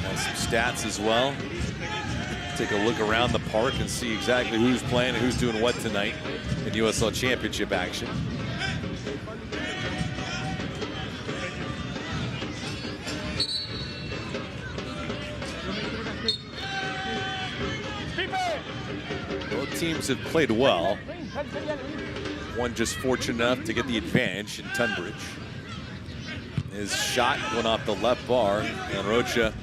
And some stats as well. Take a look around the park and see exactly who's playing and who's doing what tonight in USL Championship action. Both teams have played well. One just fortunate enough to get the advantage in Tunbridge. His shot went off the left bar, and Rocha,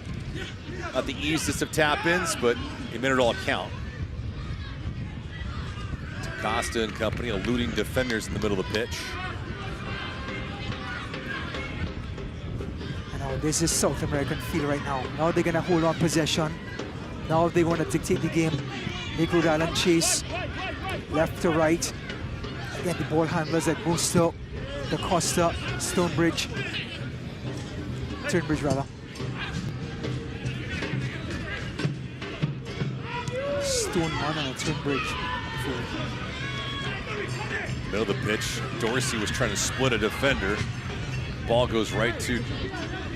not the easiest of tap-ins, but he made it all count. Costa and company eluding defenders in the middle of the pitch. And now this is South American feel right now. Now they're gonna hold on possession. Now they want to dictate the game. Make Rhode Island chase left to right. Again, the ball handlers like Busto, DaCosta, Turnbridge rather. Stoneman and a Turnbridge. Middle of the pitch, Dorsey was trying to split a defender. Ball goes right to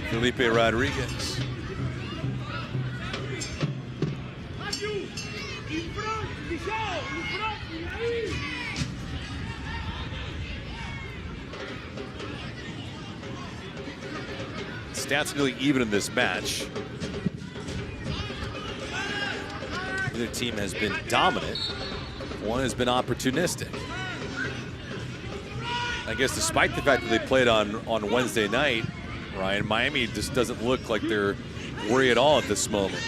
Felipe Rodriguez. Stats really even in this match. Neither team has been dominant. One has been opportunistic. I guess despite the fact that they played on Wednesday night, Ryan, Miami just doesn't look like they're worried at all at this moment.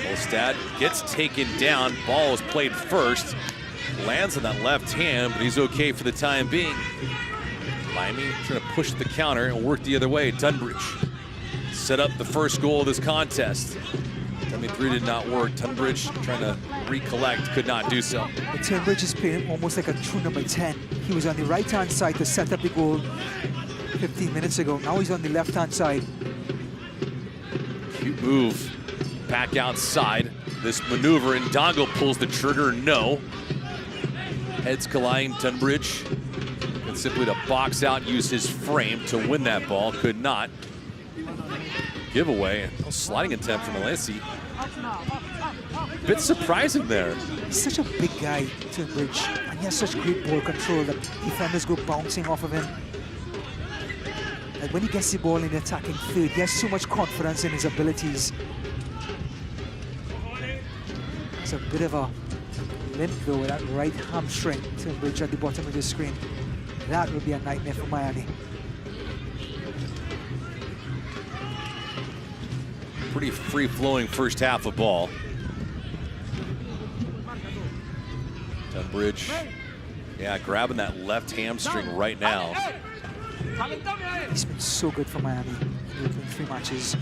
Olstad gets taken down. Ball is played first. Lands on that left hand, but he's okay for the time being. Miami trying to push the counter and work the other way. Tunbridge set up the first goal of this contest. Dummy 3 did not work. Tunbridge trying to recollect, could not do so. But Tunbridge is playing almost like a true number 10. He was on the right-hand side to set up the goal 15 minutes ago. Now he's on the left-hand side. Cute move back outside. This maneuver, and Dongo pulls the trigger, no. Heads colliding, Tunbridge. And simply to box out, use his frame to win that ball, could not. Giveaway, a sliding attempt from Alessi. Bit surprising there. He's such a big guy, Tunbridge, and he has such great ball control that defenders go bouncing off of him. Like when he gets the ball in the attacking third, he has so much confidence in his abilities. It's a bit of a limp though with that right hamstring, Tunbridge at the bottom of the screen. That would be a nightmare for Miami. Pretty free-flowing first half of ball. Tunbridge, yeah, grabbing that left hamstring right now. He's been so good for Miami in the opening 3 matches.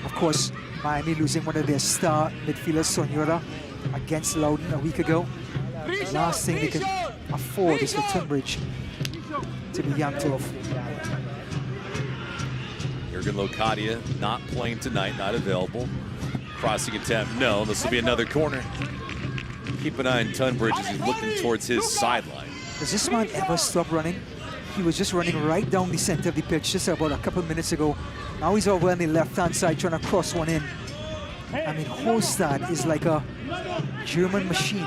Of course, Miami losing one of their star midfielders, Sonora, against Loudon a week ago. The last thing they can afford is for Tunbridge to be yanked off. Jurgen Locadia not playing tonight, not available. Crossing attempt, no. This will be another corner. Keep an eye on Tunbridge as he's looking towards his sideline. Does this man ever stop running? He was just running right down the center of the pitch just about a couple minutes ago. Now he's over on the left-hand side trying to cross one in. I mean, Holstad is like a German machine.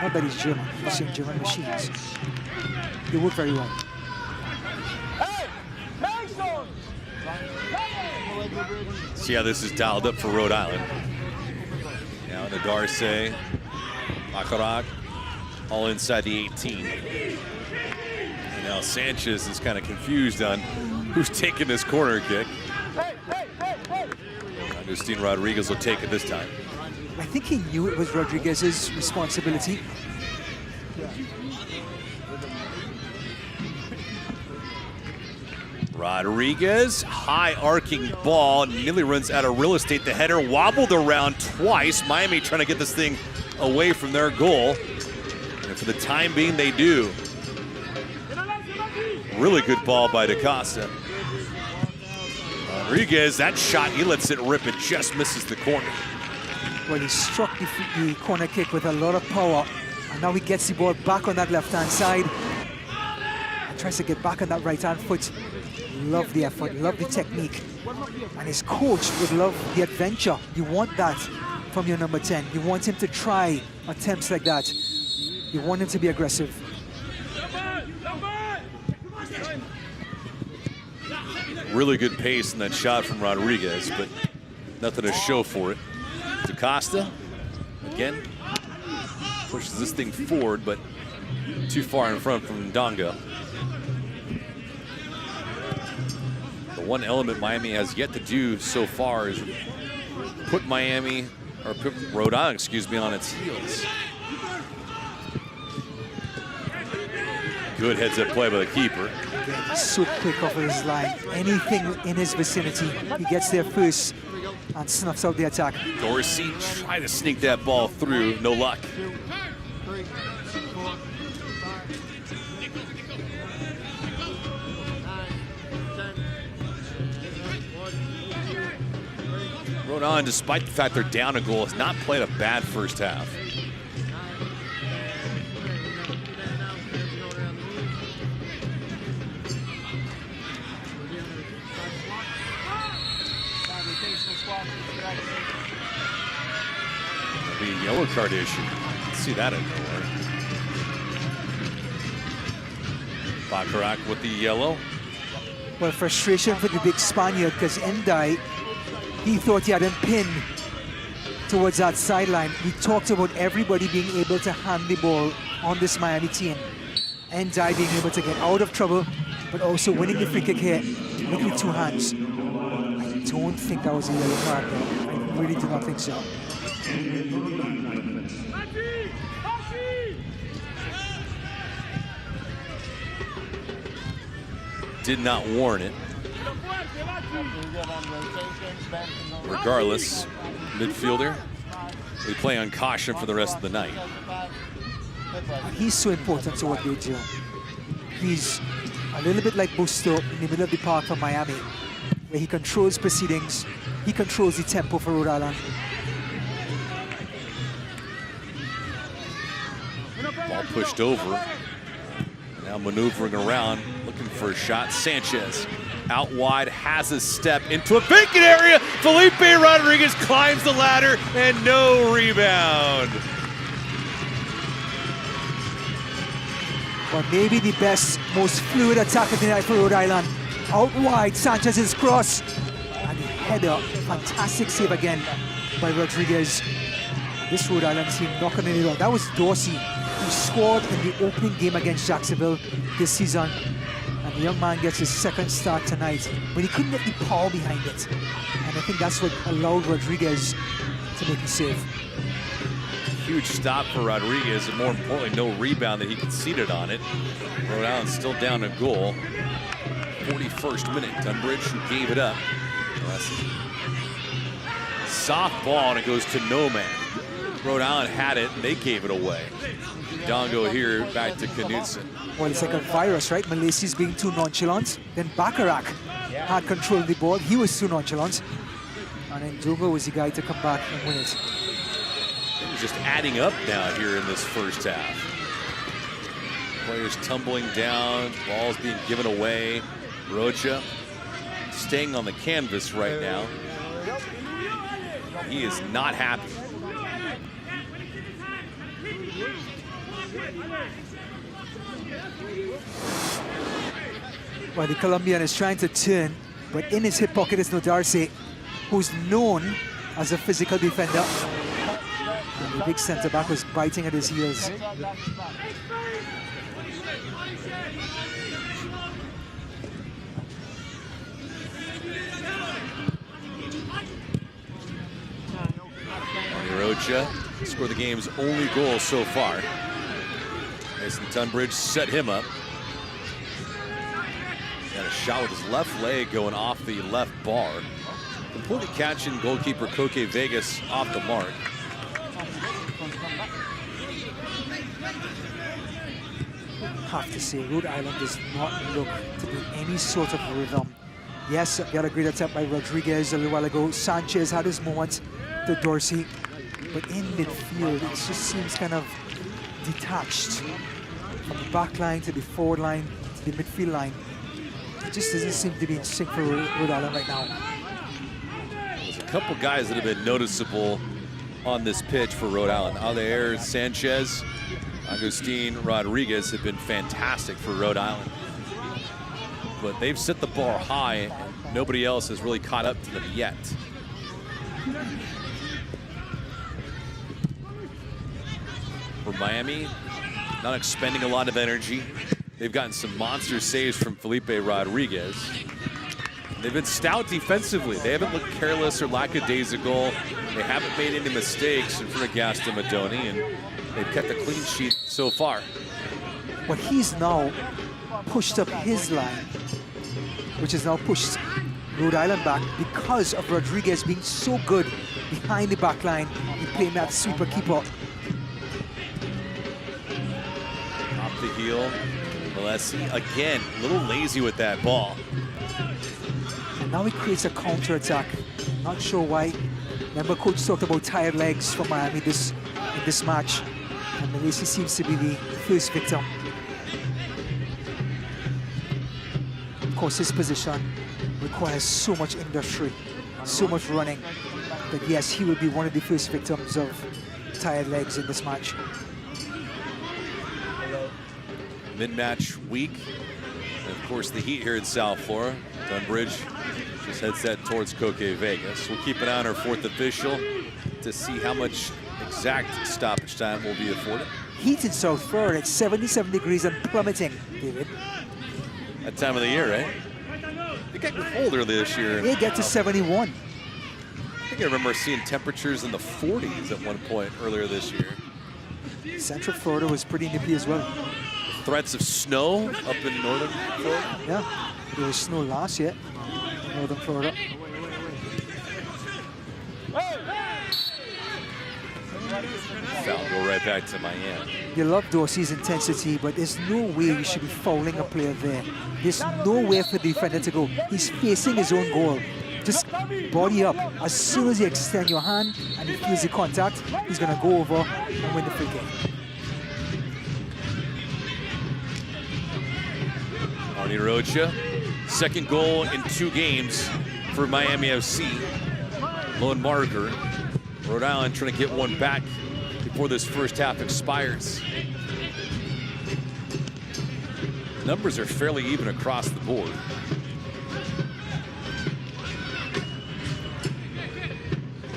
Not that he's German, he's saying German machines. They work very well. See how this is dialed up for Rhode Island. Now the Darce, Baccarat, all inside the 18. And now Sanchez is kind of confused on who's taking this corner kick. Agustin Rodriguez will take it this time. I think he knew it was Rodriguez's responsibility. Rodriguez, high arcing ball, nearly runs out of real estate. The header wobbled around twice. Miami trying to get this thing away from their goal. And for the time being, they do. Really good ball by DaCosta. Rodriguez, that shot, he lets it rip. It just misses the corner. Well, he struck the corner kick with a lot of power. And now he gets the ball back on that left-hand side. And tries to get back on that right-hand foot. Love the effort, love the technique. And his coach would love the adventure. You want that from your number 10. You want him to try attempts like that. You want him to be aggressive. Really good pace in that shot from Rodriguez, but nothing to show for it. DaCosta, again, pushes this thing forward, but too far in front from Dongo. The one element Miami has yet to do so far is put Rhode Island, excuse me, on its heels. Good heads-up play by the keeper. He's so quick off of his line. Anything in his vicinity, he gets there first and snuffs out the attack. Dorsey trying to sneak that ball through, no luck. Rhode Island, despite the fact they're down a goal, has not played a bad first half. Be a yellow card issue. Let's see that in nowhere. Baccarat with the yellow. Well, frustration for the big Spaniard because Ndai, he thought he had him pinned towards that sideline. We talked about everybody being able to hand the ball on this Miami team. Ndai being able to get out of trouble but also winning the free kick here, making it 2 hands. I don't think that was a yellow card though. I really do not think so. Did not warn it. Regardless, midfielder, we play on caution for the rest of the night. He's so important to what they do. He's a little bit like Busto in the middle of the park for Miami, where he controls proceedings, he controls the tempo for Rhode Island. Ball pushed over. Now maneuvering around, looking for a shot. Sanchez out wide, has a step into a vacant area. Felipe Rodriguez climbs the ladder and no rebound. Well, maybe the best, most fluid attack of the night for Rhode Island. Out wide, Sanchez's cross. And the header, fantastic save again by Rodriguez. This Rhode Island team knocking it on. That was Dorsey, who scored in the opening game against Jacksonville this season. And the young man gets his second start tonight, but he couldn't get the power behind it. And I think that's what allowed Rodriguez to make the save. Huge stop for Rodriguez, and more importantly, no rebound that he conceded on it. Rhode Island still down a goal. 41st minute, Gainbridge who gave it up. Soft ball, and it goes to no man. Rhode Island had it, and they gave it away. Dongo here, back to Knudsen. Well, it's like a virus, right? Malaysia's being too nonchalant. Then Bacharach had control of the ball. He was too nonchalant. And then Dongo was the guy to come back and win it. Just adding up now here in this first half. Players tumbling down, balls being given away. Rocha staying on the canvas right now. He is not happy. Well, the Colombian is trying to turn, but in his hip pocket is Darcy, who's known as a physical defender. And the big centre-back was biting at his heels. Rocha scored the game's only goal so far. Mason Tunbridge set him up. Got a shot with his left leg going off the left bar. Completely catching goalkeeper Koke Vegas off the mark. Have to say, Rhode Island does not look to be any sort of rhythm. Yes, got a great attempt by Rodriguez a little while ago. Sanchez had his moment to Dorsey, but in midfield, it just seems kind of detached. From the back line to the forward line to the midfield line. It just doesn't seem to be in sync for Rhode Island right now. There's a couple guys that have been noticeable on this pitch for Rhode Island. Alair, Sanchez, Agustin Rodriguez have been fantastic for Rhode Island. But they've set the bar high, and nobody else has really caught up to them yet. For Miami, not expending a lot of energy. They've gotten some monster saves from Felipe Rodriguez. They've been stout defensively. They haven't looked careless or lackadaisical. They haven't made any mistakes in front of Gaston Madoni, and they've kept a clean sheet so far. Well, he's now pushed up his line, which has now pushed Rhode Island back because of Rodriguez being so good behind the back line and playing that sweeper keeper. Off the heel, Malesi again, a little lazy with that ball. And now he creates a counter-attack. Not sure why. Remember, coach talked about tired legs for Miami in this match. And Malesi seems to be the first victim. Of course, his position requires so much industry, so much running, that yes, he will be one of the first victims of tired legs in this match. Mid-match week, and of course the heat here in South Florida. Tunbridge just heads that towards Koke Vegas. We'll keep an eye on our fourth official to see how much exact stoppage time will be afforded. Heat in South Florida, it's 77 degrees and plummeting, David. that time of the year, right? They got cold early this year. They get to 71. I think I remember seeing temperatures in the 40s at one point earlier this year. Central Florida was pretty nippy as well. Threats of snow up in northern Florida. Yeah, there was snow last year in northern Florida. Foul go right back to Miami. You love Dorsey's intensity, but there's no way you should be fouling a player there. There's nowhere for the defender to go. He's facing his own goal. Just body up. As soon as you extend your hand and he feels the contact, he's going to go over and win the free kick. Arnie Rocha, second goal in 2 games for Miami FC. Lone marker. Rhode Island trying to get one back before this first half expires. Numbers are fairly even across the board.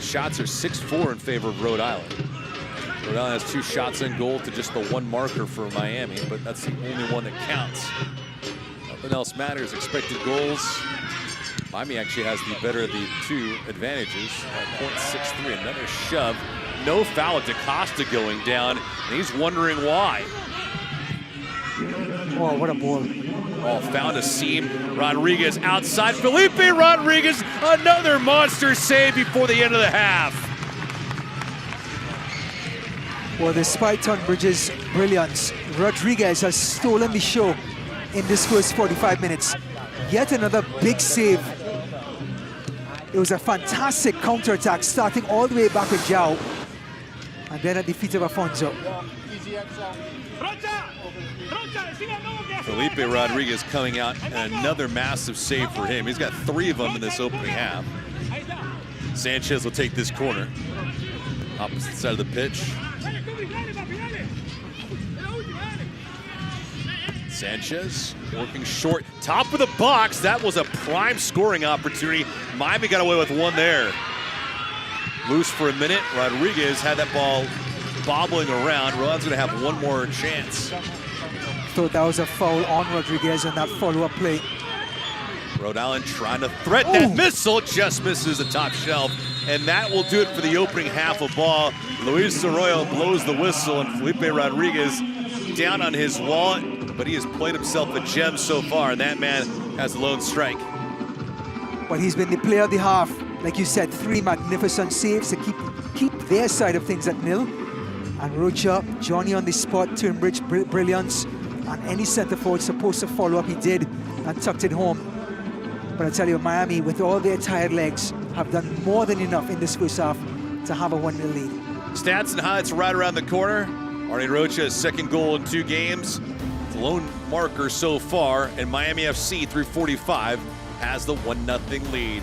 Shots are 6-4 in favor of Rhode Island. Rhode Island has 2 shots on goal to just the 1 marker for Miami, but that's the only one that counts. Nothing else matters. Expected goals. Miami actually has the better of the 2 advantages at .63. Another shove. No foul. DaCosta going down, and he's wondering why. Oh, what a ball. Oh, found a seam. Rodriguez outside. Felipe Rodriguez, another monster save before the end of the half. Well, despite Tunbridge's brilliance, Rodriguez has stolen the show in this first 45 minutes. Yet another big save. It was a fantastic counterattack, starting all the way back with João, and then a defeat of Afonso. Felipe Rodriguez coming out, and another massive save for him. He's got 3 of them in this opening half. Sanchez will take this corner. Opposite side of the pitch. Sanchez working short, top of the box. That was a prime scoring opportunity. Miami got away with one there. Loose for a minute. Rodriguez had that ball bobbling around. Rod's gonna have one more chance. Thought that was a foul on Rodriguez on that follow-up play. Rhode Island trying to threat that missile, just misses the top shelf. And that will do it for the opening half of ball. Luis Arroyo blows the whistle, and Felipe Rodriguez down on his wall. But he has played himself a gem so far, and that man has a lone strike. But he's been the player of the half. Like you said, 3 magnificent saves to keep their side of things at 0. And Rocha, Johnny on the spot, Tunbridge brilliance. And any centre forward supposed to follow up, he did, and tucked it home. But I tell you, Miami, with all their tired legs, have done more than enough in this first half to have a 1-0 lead. Stats and highlights right around the corner. Arnie Rocha's second goal in 2 games. The lone marker so far, and Miami FC through 45 has the 1-0 lead.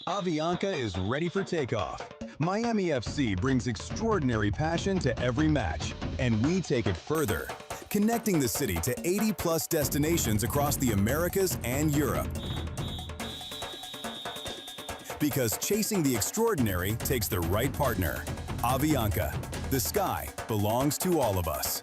Avianca is ready for takeoff. Miami FC brings extraordinary passion to every match, and we take it further, connecting the city to 80+ destinations across the Americas and Europe. Because chasing the extraordinary takes the right partner. Avianca, the sky belongs to all of us.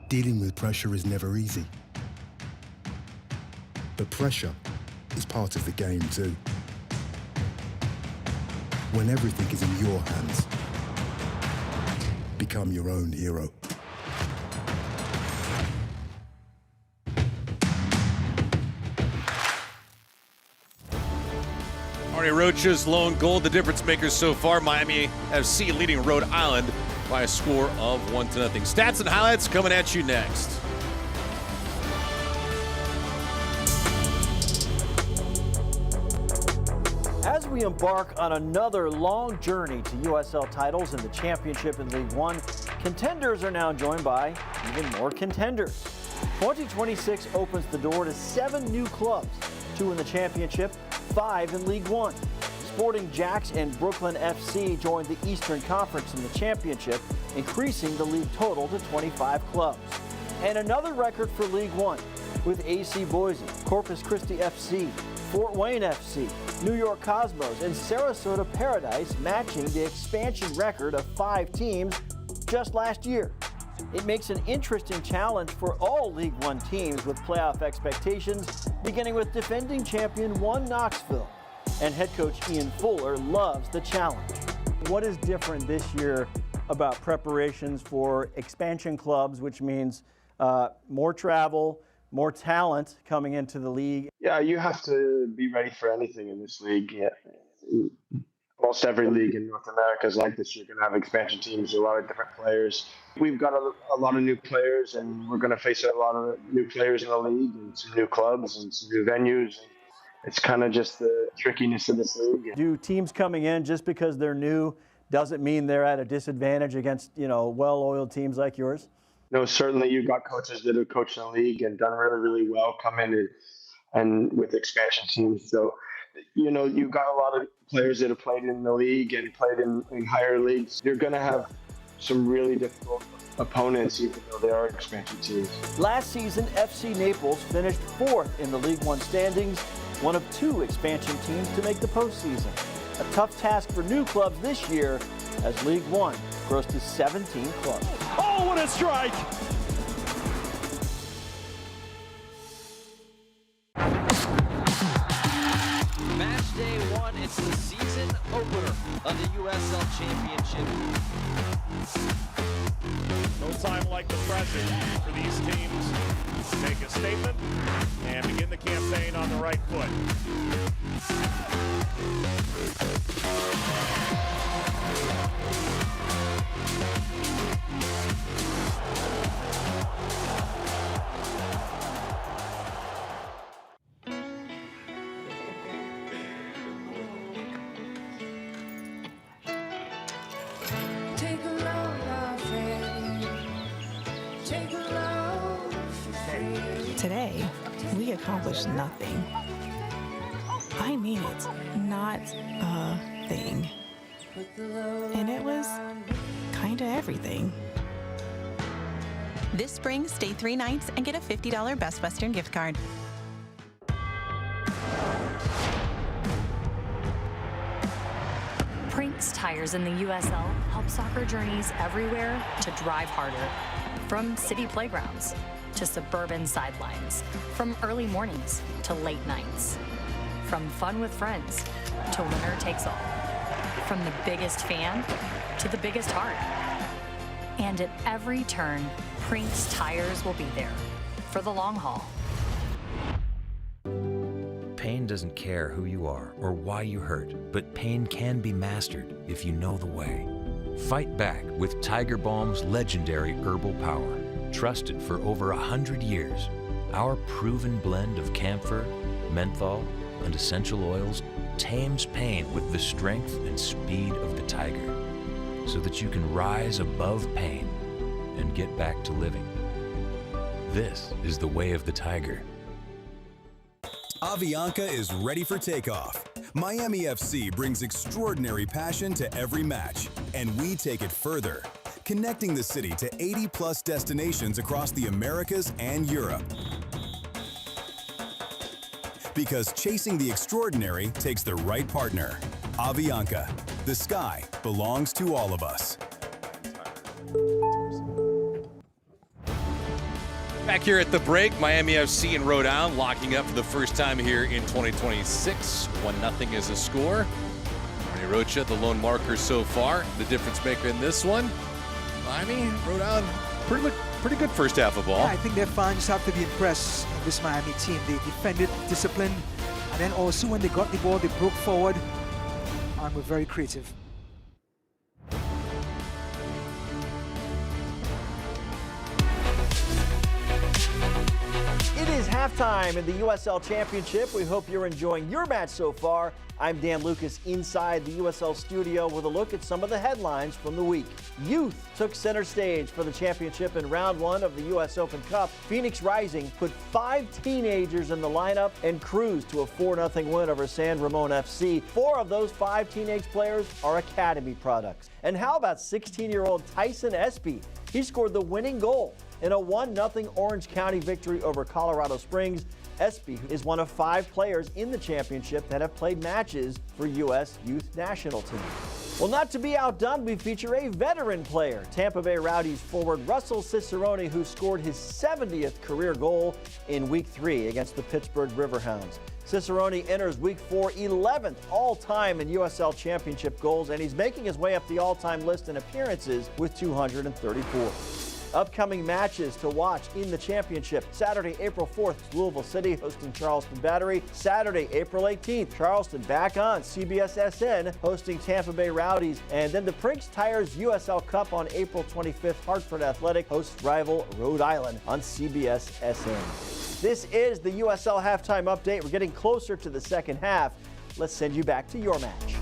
Dealing with pressure is never easy. But pressure is part of the game too. When everything is in your hands, become your own hero. Arnie Rocha's lone goal, the difference makers so far. Miami FC leading Rhode Island by a score of 1-0. Stats and highlights coming at you next. As we embark on another long journey to USL titles in the Championship and League One, contenders are now joined by even more contenders. 2026 opens the door to 7 new clubs, 2 in the Championship, 5 in League One. Sporting Jacks and Brooklyn FC joined the Eastern Conference in the Championship, increasing the league total to 25 clubs. And another record for League One, with AC Boise, Corpus Christi FC, Fort Wayne FC, New York Cosmos, and Sarasota Paradise matching the expansion record of 5 teams just last year. It makes an interesting challenge for all League One teams with playoff expectations, beginning with defending champion Knoxville. And head coach Ian Fuller loves the challenge. What is different this year about preparations for expansion clubs, which means more travel, more talent coming into the league? Yeah, you have to be ready for anything in this league. Yeah. Almost every league in North America is like this. You're going to have expansion teams, a lot of different players. We've got a lot of new players, and we're going to face a lot of new players in the league and some new clubs and some new venues. It's kind of just the trickiness of this league. Do teams coming in just because they're new doesn't mean they're at a disadvantage against, well-oiled teams like yours? No, certainly you've got coaches that have coached in the league and done really, really well come in and with expansion teams. So, you've got a lot of players that have played in the league and played in higher leagues. You're going to have some really difficult opponents, even though they are expansion teams. Last season, FC Naples finished 4th in the League One standings, one of 2 expansion teams to make the postseason. A tough task for new clubs this year as League One grows to 17 clubs. Oh, what a strike! Match day 1, it's the season opener of the USL Championship. No time like the present for these teams to make a statement and begin the campaign on the right foot. Today, we accomplished nothing. I mean it, not a thing. And it was kinda everything. This spring, stay 3 nights and get a $50 Best Western gift card. Prinks tires in the USL help soccer journeys everywhere to drive harder. From city playgrounds to suburban sidelines, from early mornings to late nights, from fun with friends to winner takes all, from the biggest fan to the biggest heart. And at every turn, Prinks tires will be there for the long haul. Pain doesn't care who you are or why you hurt, but pain can be mastered if you know the way. Fight back with Tiger Balm's legendary herbal power. Trusted for over 100 years, our proven blend of camphor, menthol, and essential oils tames pain with the strength and speed of the tiger, so that you can rise above pain and get back to living. This is the way of the tiger. Avianca is ready for takeoff. Miami FC brings extraordinary passion to every match, and we take it further, connecting the city to 80+ destinations across the Americas and Europe. Because chasing the extraordinary takes the right partner. Avianca, the sky belongs to all of us. Back here at the break, Miami FC and Rhode Island locking up for the first time here in 2026. 1-0 is the score. Marty Rocha, the lone marker so far. The difference maker in this one, Miami, Rhode Island, pretty good first half of ball. Yeah, I think their fans have to be impressed in this Miami team. They defended discipline, and then also when they got the ball, they broke forward and were very creative. It is halftime in the USL Championship. We hope you're enjoying your match so far. I'm Dan Lucas inside the USL studio with a look at some of the headlines from the week. Youth took center stage for the championship in round 1 of the US Open Cup. Phoenix Rising put 5 teenagers in the lineup and cruised to a 4-0 win over San Ramon FC. 4 of those 5 teenage players are academy products. And how about 16-year-old Tyson Espy? He scored the winning goal in a 1-0 Orange County victory over Colorado Springs. Espy is one of 5 players in the championship that have played matches for U.S. Youth National Team. Well, not to be outdone, we feature a veteran player, Tampa Bay Rowdies forward Russell Cicerone, who scored his 70th career goal in Week 3 against the Pittsburgh Riverhounds. Cicerone enters Week 4 11th all-time in USL Championship goals, and he's making his way up the all-time list in appearances with 234. Upcoming matches to watch in the championship. Saturday, April 4th, Louisville City hosting Charleston Battery. Saturday, April 18th, Charleston back on CBS SN hosting Tampa Bay Rowdies. And then the Prinks Tires USL Cup on April 25th. Hartford Athletic hosts rival Rhode Island on CBS SN. This is the USL Halftime Update. We're getting closer to the second half. Let's send you back to your match.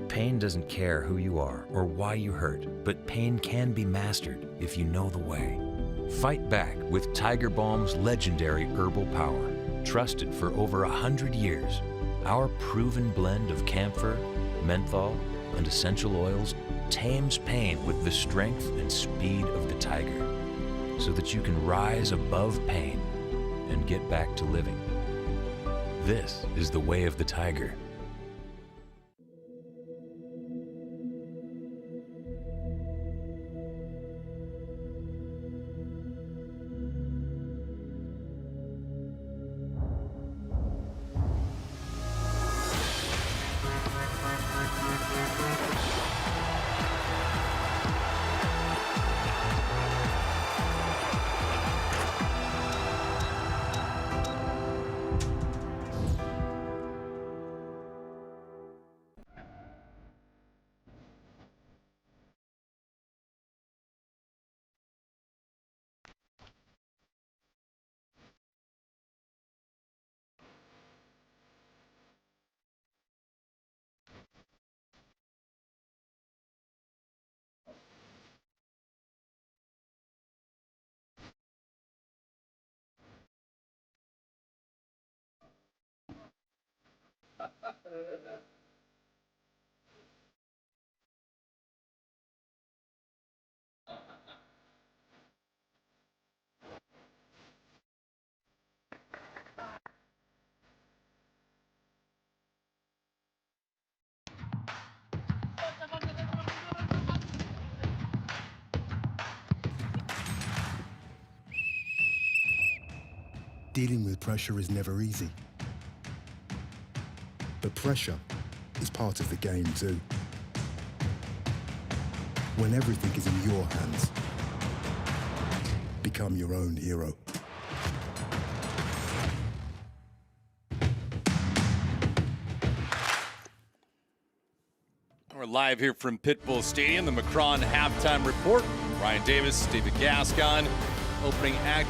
Pain doesn't care who you are or why you hurt, but pain can be mastered if you know the way. Fight back with Tiger Balm's legendary herbal power. Trusted for over 100 years, our proven blend of camphor, menthol, and essential oils tames pain with the strength and speed of the tiger, so that you can rise above pain and get back to living. This is the way of the tiger. Dealing with pressure is never easy. But pressure is part of the game too. When everything is in your hands, become your own hero. We're live here from Pitbull Stadium, the Macron halftime report. Ryan Davis, David Gascon, opening act.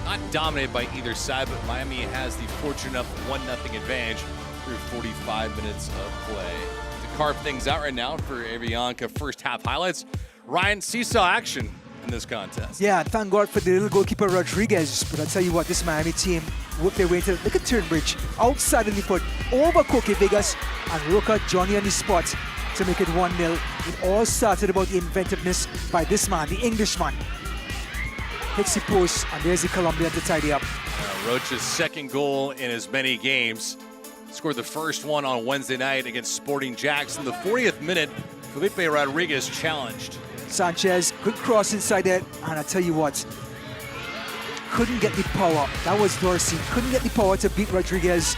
Not dominated by either side, but Miami has the fortunate enough 1-0 advantage through 45 minutes of play. To carve things out right now for Avianca first half highlights. Ryan, seesaw action in this contest. Yeah, thank God for the little goalkeeper Rodriguez. But I tell you what, this Miami team worked their way to, look at Turnbridge, outside of the foot, over Koke Vegas, and Roca Johnny on the spot to make it 1-0. It all started about the inventiveness by this man, the Englishman. Hits the post, and there's the Colombian to tidy up. Rocha's second goal in as many games. Scored the first one on Wednesday night against Sporting Jackson. The 40th minute, Felipe Rodriguez challenged. Sanchez, good cross inside there, and I tell you what, couldn't get the power. That was Dorsey. Couldn't get the power to beat Rodriguez,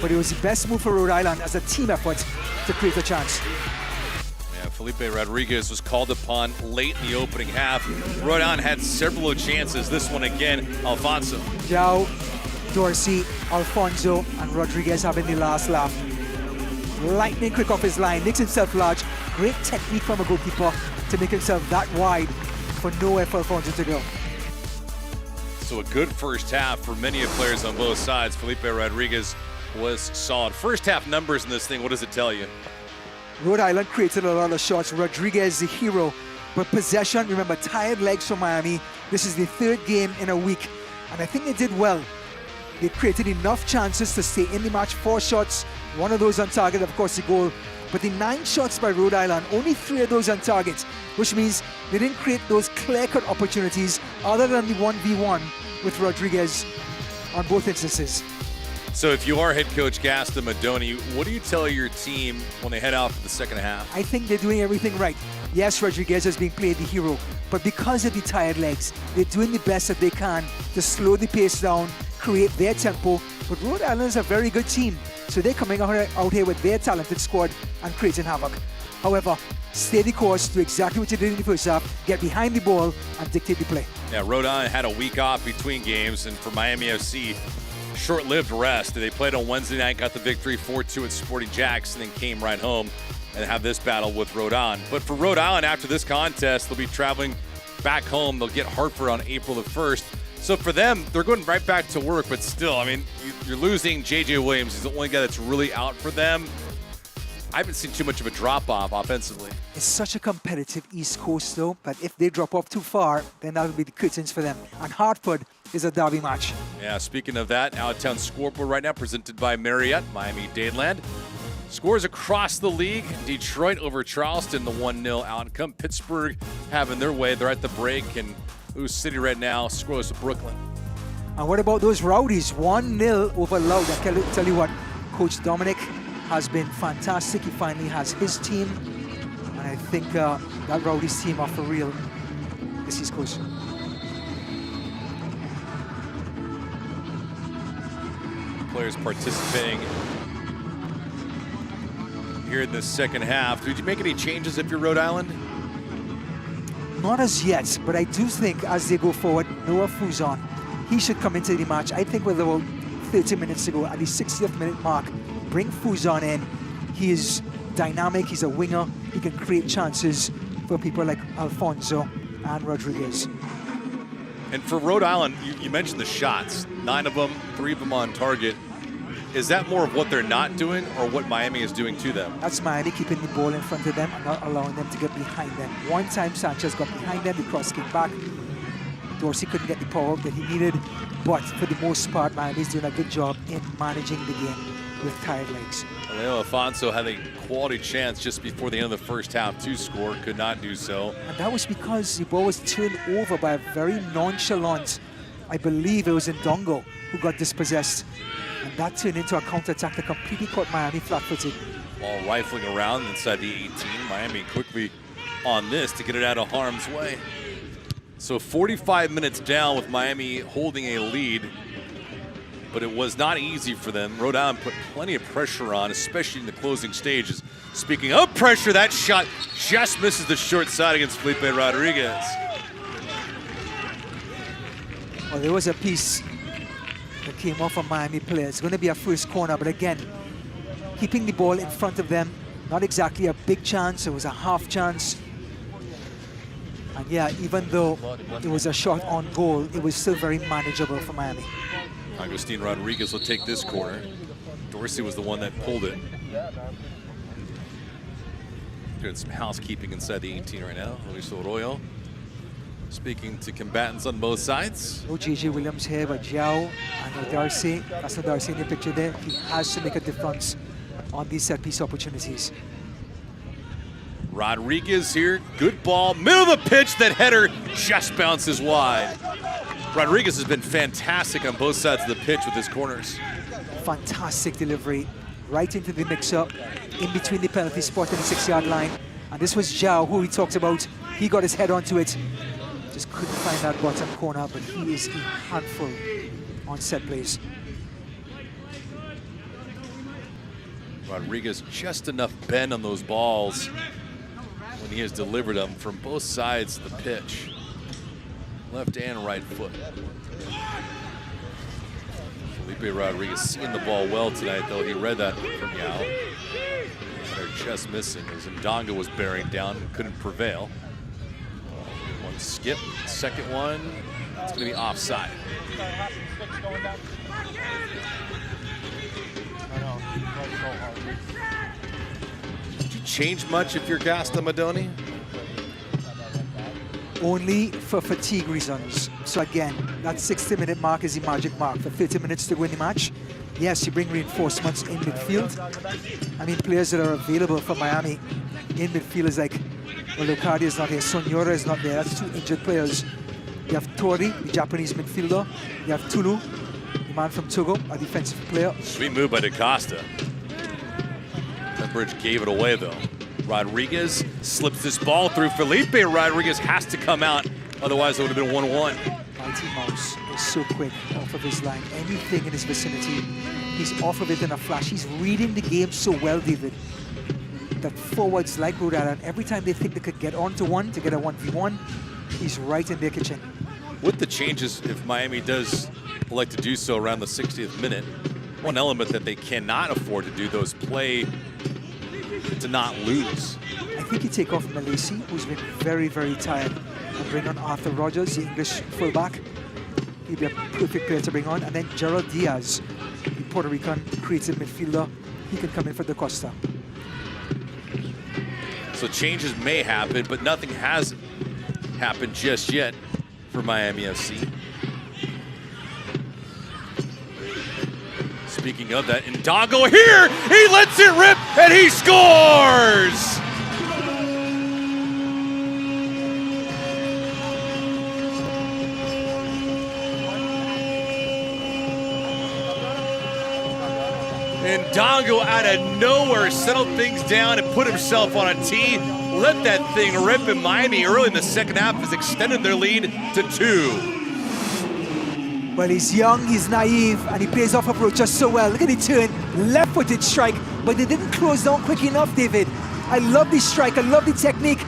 but it was the best move for Rhode Island as a team effort to create a chance. Yeah, Felipe Rodriguez was called upon late in the opening half. Rhode Island had several chances. This one again, Alfonso. João, Dorsey, Alfonso, and Rodriguez having the last laugh. Lightning quick off his line, makes himself large. Great technique from a goalkeeper to make himself that wide for nowhere for Alfonso to go. So a good first half for many players on both sides. Felipe Rodriguez was solid. First half numbers in this thing, what does it tell you? Rhode Island created a lot of shots. Rodriguez, the hero. But possession, remember, tired legs from Miami. This is the third game in a week, and I think they did well. They created enough chances to stay in the match. 4 shots, one of those on target, of course, the goal. But the 9 shots by Rhode Island, only 3 of those on target, which means they didn't create those clear-cut opportunities other than the 1v1 with Rodriguez on both instances. So if you are head coach Gaston Madoni, what do you tell your team when they head out for the second half? I think they're doing everything right. Yes, Rodriguez has been played the hero, but because of the tired legs, they're doing the best that they can to slow the pace down, create their tempo. But Rhode Island is a very good team, so they're coming out here with their talented squad and creating havoc. However, stay the course, do exactly what you did in the first half, get behind the ball and dictate the play. Yeah, Rhode Island had a week off between games, and for Miami FC, short-lived rest. They played on Wednesday night, got the victory 4-2 at Sporting Jackson, and came right home and have this battle with Rhode Island. But for Rhode Island, after this contest, they'll be traveling back home. They'll get Hartford on April the 1st. So for them, they're going right back to work, but still, I mean, you're losing J.J. Williams. He's the only guy that's really out for them. I haven't seen too much of a drop-off offensively. It's such a competitive East Coast, though, that if they drop off too far, then that'll be the curtains for them. And Hartford is a derby match. Yeah, speaking of that, out-of-town scoreboard right now, presented by Marriott, Miami-Dade. Scores across the league. Detroit over Charleston, the 1-0 outcome. Pittsburgh having their way. They're at the break, and Lewis City right now scores to Brooklyn. And what about those Rowdies? 1-0 over Loud. I can tell you what, Coach Dominic has been fantastic. He finally has his team, and I think that Rowdies team are for real this East Coast. Players participating here in the second half. Did you make any changes if you're Rhode Island? Not as yet, but I do think as they go forward, Noah Fuzon, he should come into the match. I think with about 30 minutes to go, at the 60th minute mark, bring Fuzon in. He is dynamic, he's a winger, he can create chances for people like Alfonso and Rodriguez. And for Rhode Island, you mentioned the shots. 9 of them, 3 of them on target. Is that more of what they're not doing or what Miami is doing to them? That's Miami keeping the ball in front of them and not allowing them to get behind them. One time Sanchez got behind them, the cross came back. Dorsey couldn't get the power that he needed, but for the most part, Miami's doing a good job in managing the game with tired legs. Leo Alfonso had a quality chance just before the end of the first half to score, could not do so. And that was because the ball was turned over by a very nonchalant, I believe it was Ndongo who got dispossessed. And that turned into a counterattack that completely caught Miami flat-footed. Ball rifling around inside the 18. Miami quickly on this to get it out of harm's way. So 45 minutes down with Miami holding a lead, but it was not easy for them. Rhode Island put plenty of pressure on, especially in the closing stages. Speaking of pressure, that shot just misses the short side against Felipe Rodriguez. Well, there was a piece that came off a Miami player. It's going to be a first corner, but again, keeping the ball in front of them, not exactly a big chance, it was a half chance. And yeah, even though it was a shot on goal, it was still very manageable for Miami. Agustin Rodriguez will take this corner. Dorsey was the one that pulled it. Doing some housekeeping inside the 18 right now. Luis Arroyo speaking to combatants on both sides. No J.J. Williams here, but João and Darcy. That's not Darcy in the picture there. He has to make a difference on these set-piece opportunities. Rodriguez here, good ball, middle of the pitch, that header just bounces wide. Rodriguez has been fantastic on both sides of the pitch with his corners. Fantastic delivery. right into the mix-up, in between the penalty spot and the 6-yard line. And this was Zhao, who he talked about. He got his head onto it. Just couldn't find that bottom corner, but he is a handful on set plays. Rodriguez just enough bend on those balls when he has delivered them from both sides of the pitch. Left and right foot. Felipe Rodriguez seeing the ball well tonight, though. He read that from Yao. They're just missing as Ndonga was bearing down and couldn't prevail. One skip, second one, it's going to be offside. Did you change much if you're Gastamadoni? Only for fatigue reasons. So again, that 60-minute mark is the magic mark. For 30 minutes to win the match, yes, you bring reinforcements in midfield. I mean, players that are available for Miami in midfield is like, well, Locadia is not here, Sonyora is not there. That's 2 injured players. You have Tori, the Japanese midfielder. You have Tulu, the man from Togo, a defensive player. Sweet move by DaCosta. Gainbridge gave it away, though. Rodriguez slips this ball through. Felipe Rodriguez has to come out, otherwise it would have been 1-1. Mighty Mouse is so quick off of his line. Anything in his vicinity, he's off of it in a flash. He's reading the game so well, David, that forwards like Rhode Island, every time they think they could get onto one to get a 1v1, he's right in their kitchen. With the changes, if Miami does like to do so around the 60th minute, one element that they cannot afford to do, though, is play to not lose. I think you take off Malisi, who's been very, very tired, and bring on Arthur Rogers, the English fullback. He'd be a perfect player to bring on. And then Gerald Diaz, the Puerto Rican creative midfielder. He can come in for DaCosta. So changes may happen, but nothing has happened just yet for Miami FC. Speaking of that, Ndonga here, he lets it rip and he scores! Ndonga out of nowhere settled things down and put himself on a tee. Let that thing rip, and Miami early in the second half has extended their lead to 2. Well, he's young, he's naive, and he plays off approach just so well. Look at the turn, left-footed strike, but they didn't close down quick enough, David. I love the strike, I love the technique,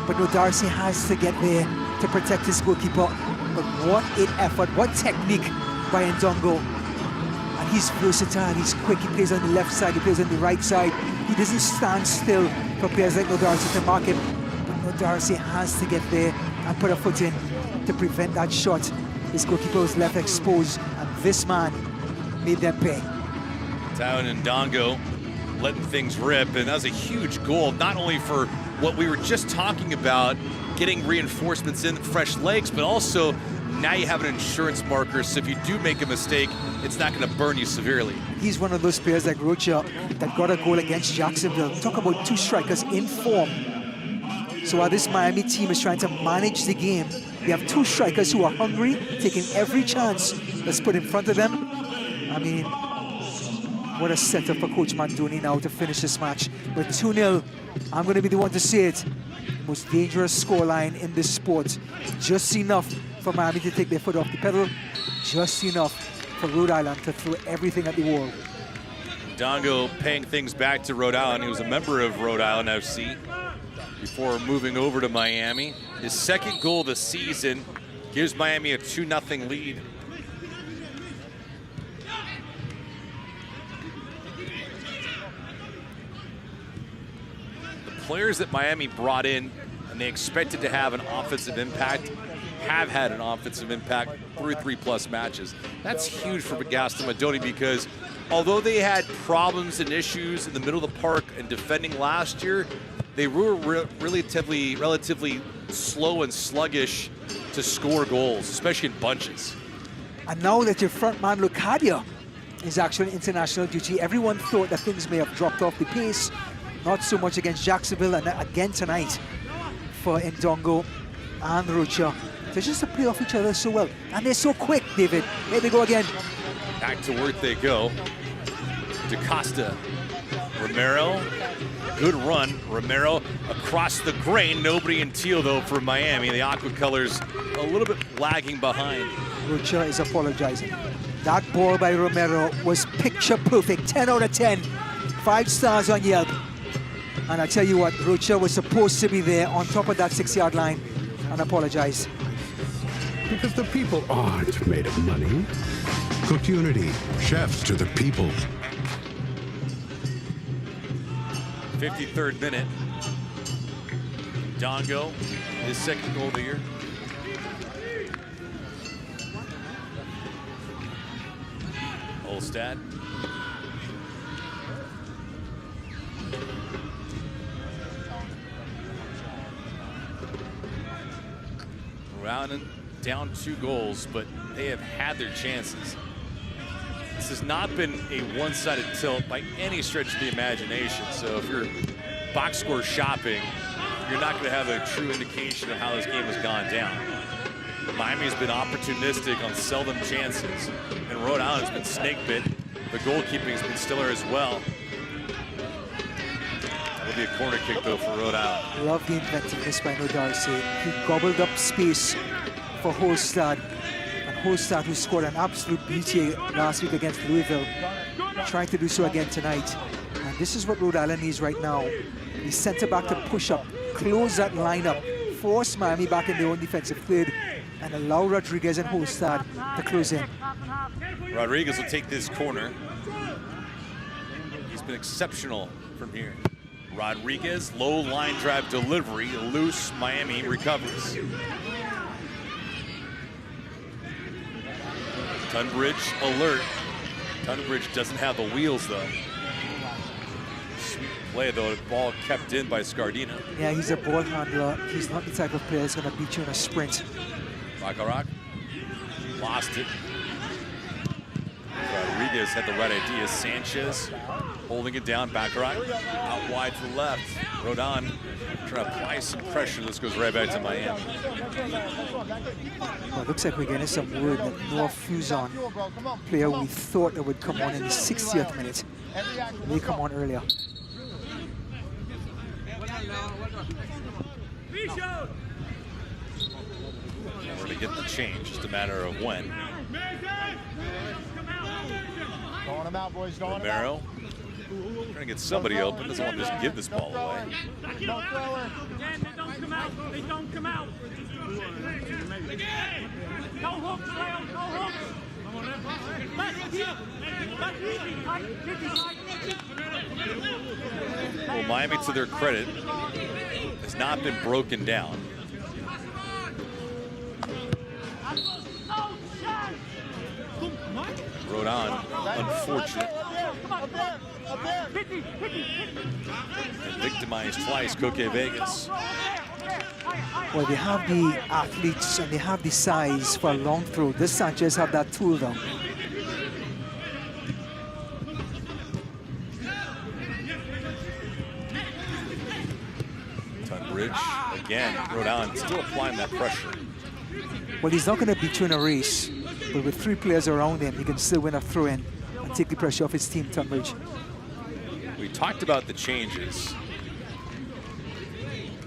but no, Darcy has to get there to protect his goalkeeper. But what an effort, what technique by Ndonga. And he's versatile, he's quick, he plays on the left side, he plays on the right side. He doesn't stand still for players like No Darcy to mark him. But No Darcy has to get there and put a foot in to prevent that shot. His goalkeeper was left exposed, and this man made them pay. Tywin Ndonga letting things rip, and that was a huge goal, not only for what we were just talking about, getting reinforcements in, fresh legs, but also now you have an insurance marker, so if you do make a mistake, it's not going to burn you severely. He's one of those players like Rocha that got a goal against Jacksonville. Talk about 2 strikers in form. So while this Miami team is trying to manage the game, you have 2 strikers who are hungry, taking every chance that's put in front of them. I mean, what a setup for Coach Mandoni now to finish this match. But 2-0, I'm going to be the one to say it. Most dangerous scoreline in this sport. Just enough for Miami to take their foot off the pedal. Just enough for Rhode Island to throw everything at the wall. Ndonga paying things back to Rhode Island. He was a member of Rhode Island FC before moving over to Miami. His second goal this season gives Miami a 2-0 lead. The players that Miami brought in and they expected to have an offensive impact have had an offensive impact through 3+ matches. That's huge for Gastamadoni because although they had problems and issues in the middle of the park and defending last year, they were relatively slow and sluggish to score goals, especially in bunches. And now that your front man, Locadia, is actually international duty, everyone thought that things may have dropped off the pace. Not so much against Jacksonville, and again tonight for Ndonga and Rocha. They're just to play off each other so well. And they're so quick, David. Here they go again. Back to work they go. DaCosta. Romero, good run. Romero across the grain. Nobody in teal, though, for Miami. The aqua colors a little bit lagging behind. Rocha is apologizing. That ball by Romero was picture perfect. 10 out of 10. 5 stars on Yelp. And I tell you what, Rocha was supposed to be there on top of that 6-yard line and apologize. Because the people aren't made of money. Cooked Unity, chefs to the people. 53rd minute. Dongo, his second goal of the year. Olstad. Rhode Island down 2 goals, but they have had their chances. This has not been a one-sided tilt by any stretch of the imagination. So if you're box score shopping, you're not going to have a true indication of how this game has gone down. Miami's been opportunistic on seldom chances, and Rhode Island's been snake bit. The goalkeeping has been stellar as well. That'll be a corner kick, though, for Rhode Island. Love the inventiveness by Darcy. He gobbled up space for Holstad. And Holstad, who scored an absolute beauty last week against Louisville, trying to do so again tonight. And this is what Rhode Island needs right now. The center back to push up, close that lineup, force Miami back in their own defensive third, and allow Rodriguez and Holstad to close in. Rodriguez will take this corner. He's been exceptional from here. Rodriguez, low line drive delivery, loose, Miami recovers. Tunbridge alert. Tunbridge doesn't have the wheels, though. Sweet play, though. The ball kept in by Scardino. Yeah, he's a ball handler. He's not the type of player that's going to beat you in a sprint. Bacharach lost it. Rodriguez had the right idea. Sanchez holding it down. Bacharach out wide to the left. Rhode Island trying to apply some pressure. This goes right back to Miami. Well, it looks like we're getting some word that Noah Fuzon, player we thought that would come on in the 60th minute, may come on earlier. We're going to get the change, just a matter of when. Romero trying to get somebody open, doesn't want to just give this ball away. Don't come out. They don't come out. Go hook, go hook. Well, Miami, to their credit, has not been broken down. Rhode Island, unfortunate. And victimized twice, Coque Vegas. Well, they have the athletes and they have the size for a long throw. Does Sanchez have that tool, though? Tunbridge, again, Rhode Island still applying that pressure. Well, he's not going to beat you in a race, but with 3 players around him, he can still win a throw-in and take the pressure off his team, Tunbridge. We talked about the changes.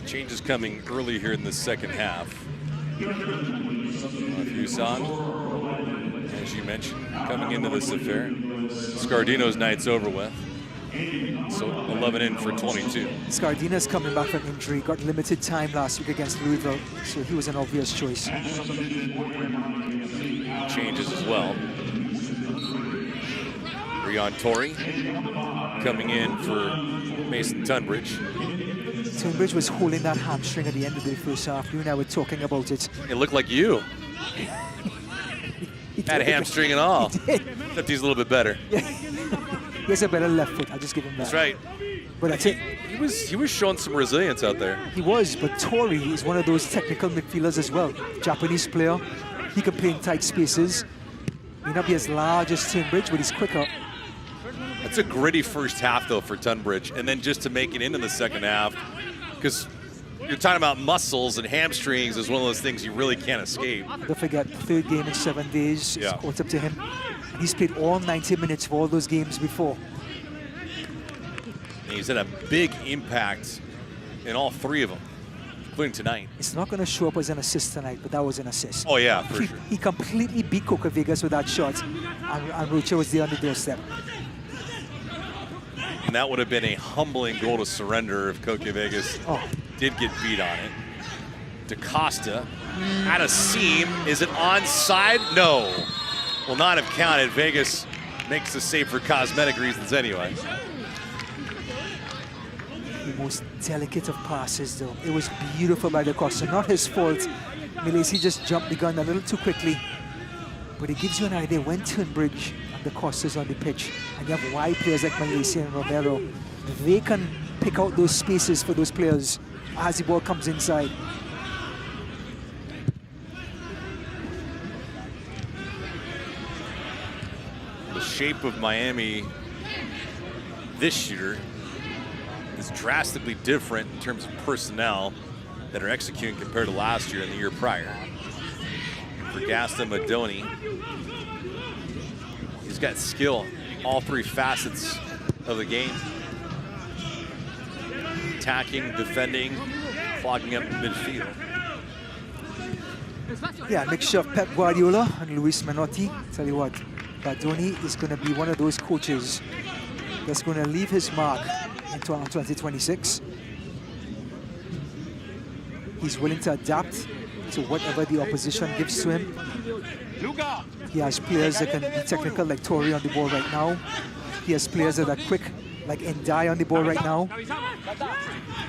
Changes coming early here in the second half. Fuzon, as you mentioned, coming into this affair. Scardino's night's over with. So 11 in for 22. Scardino's coming back from injury, got limited time last week against Louisville, so he was an obvious choice. Changes as well. Rion Torrey coming in for Mason Tunbridge. Tunbridge was holding that hamstring at the end of the first half. You and I were talking about it. It looked like you. Had a hamstring and all. He did. Except he's a little bit better. Yeah. He has a better left foot, I'll just give him that. That's right. But I think he was showing some resilience out there. He was, but Torrey is one of those technical midfielders as well. Japanese player. He can play in tight spaces. May not be as large as Tunbridge, but he's quicker. That's a gritty first half, though, for Tunbridge. And then just to make it into the second half, because you're talking about muscles and hamstrings is one of those things you really can't escape. Don't forget, 3rd game in 7 days. It's caught up to him. And he's played all 90 minutes for all those games before. And he's had a big impact in all 3 of them, including tonight. It's not going to show up as an assist tonight, but that was an assist. Oh, yeah, for sure. He completely beat Coca Vegas with that shot, and Rocha was there on the doorstep. And that would have been a humbling goal to surrender if Coca Vegas did get beat on it. DaCosta at a seam. Is it onside? No. Will not have counted. Vegas makes the save for cosmetic reasons anyway. The most delicate of passes, though. It was beautiful by DaCosta. Not his fault. Milesi just jumped the gun a little too quickly. But it gives you an idea when Turnbridge and DaCosta's on the pitch, and you have wide players like Milesi and Romero, they can pick out those spaces for those players as the ball comes inside. The shape of Miami this year is drastically different in terms of personnel that are executing compared to last year and the year prior. For Gaston Madoni, he's got skill, all 3 facets of the game. Attacking, defending, clogging up midfield. Yeah, a mixture of Pep Guardiola and Luis Menotti. Tell you what, Badoni is going to be one of those coaches that's going to leave his mark in 2026. He's willing to adapt to whatever the opposition gives to him. He has players that can be technical like Tori on the ball right now. He has players that are quick like Ndai on the ball right now,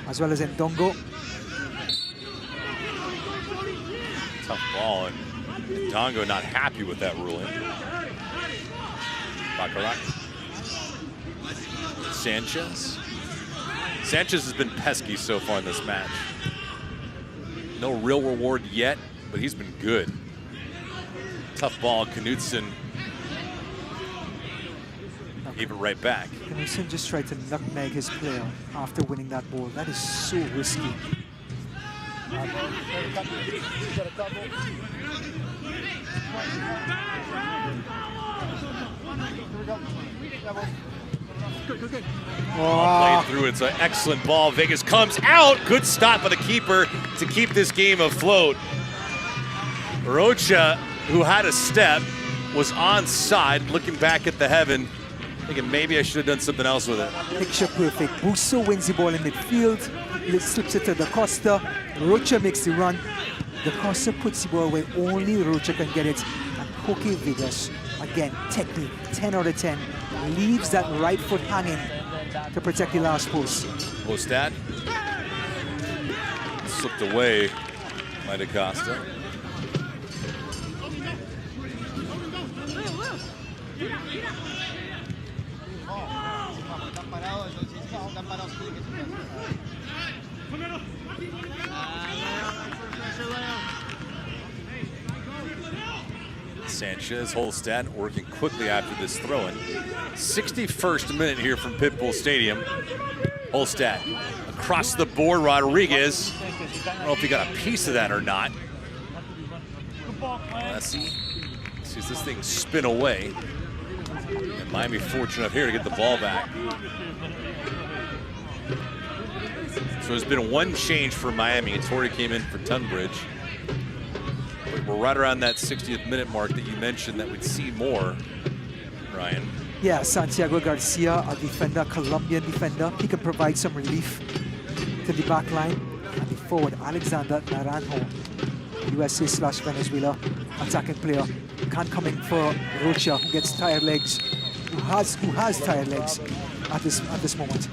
as well as Ndongo. Tough ball, and Ndongo not happy with that ruling. Baccarat. Sanchez. Sanchez has been pesky so far in this match. No real reward yet, but he's been good. Tough ball, Knudsen gave it right back. Knudsen just tried to nutmeg his player after winning that ball. That is so risky. Played through. It's an excellent ball. Vegas comes out. Good stop by the keeper to keep this game afloat. Rocha, who had a step, was onside, looking back at the heaven, thinking maybe I should have done something else with it. Picture perfect. Busso wins the ball in midfield, slips it to DaCosta. Rocha makes the run. DaCosta puts the ball where only Rocha can get it. And Koke Vegas, again, technique, 10 out of 10, leaves that right foot hanging to protect the last post. Postad slipped away by DaCosta. Sanchez, Holstad working quickly after this throw-in. 61st minute here from Pitbull Stadium. Holstad across the board, Rodriguez. I don't know if he got a piece of that or not. Let's see. Sees this thing spin away. And Miami fortunate enough here to get the ball back. So there's been one change for Miami. Tori came in for Tunbridge. We're right around that 60th minute mark that you mentioned that we'd see more, Ryan. Yeah, Santiago Garcia, a defender, Colombian defender. He can provide some relief to the back line. And the forward, Alexander Naranjo, USA/Venezuela attacking player. Can't come in for Rocha, who gets tired legs, who has tired legs at this moment.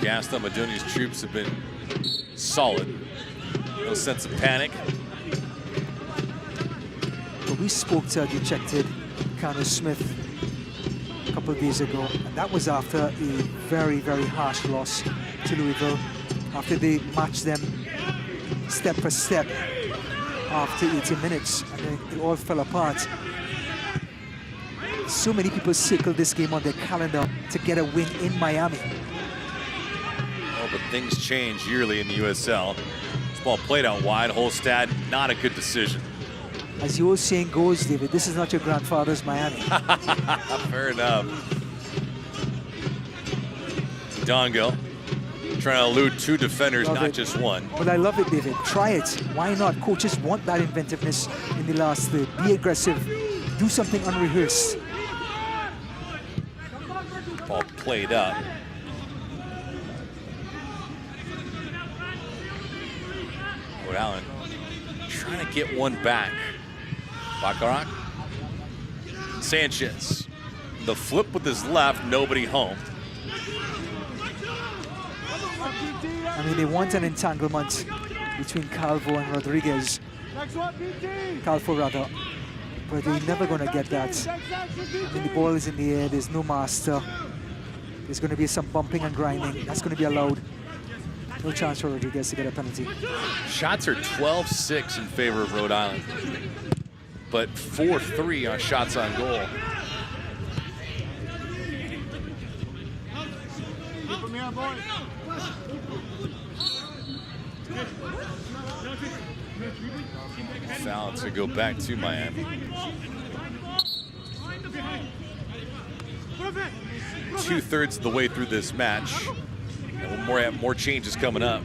Gaston Madoni's troops have been solid. No sense of panic. But we spoke to a dejected Connor Smith a couple of days ago, and that was after a very, very harsh loss to Louisville, after they matched them step for step after 80 minutes, and then it all fell apart. So many people circled this game on their calendar to get a win in Miami. But things change yearly in the USL. This ball played out wide. Holstad, not a good decision. As the old saying goes, David, this is not your grandfather's Miami. Fair enough. Dongo trying to elude 2 defenders, not just one. But I love it, David. Try it. Why not? Coaches want that inventiveness in the last third. Be aggressive. Do something unrehearsed. Ball played up. Rhode Island trying to get one back. Baccarat. Sanchez. The flip with his left, nobody home. I mean, they want an entanglement between Calvo and Rodriguez. Calvo, rather. But they're never going to get that. I mean, the ball is in the air. There's no master. There's going to be some bumping and grinding. That's going to be allowed. No chance for Rodriguez to get a penalty. Shots are 12-6 in favor of Rhode Island, but 4-3 on shots on goal. Foul to go back to Miami. 2/3 of the way through this match. And we'll have more changes coming up.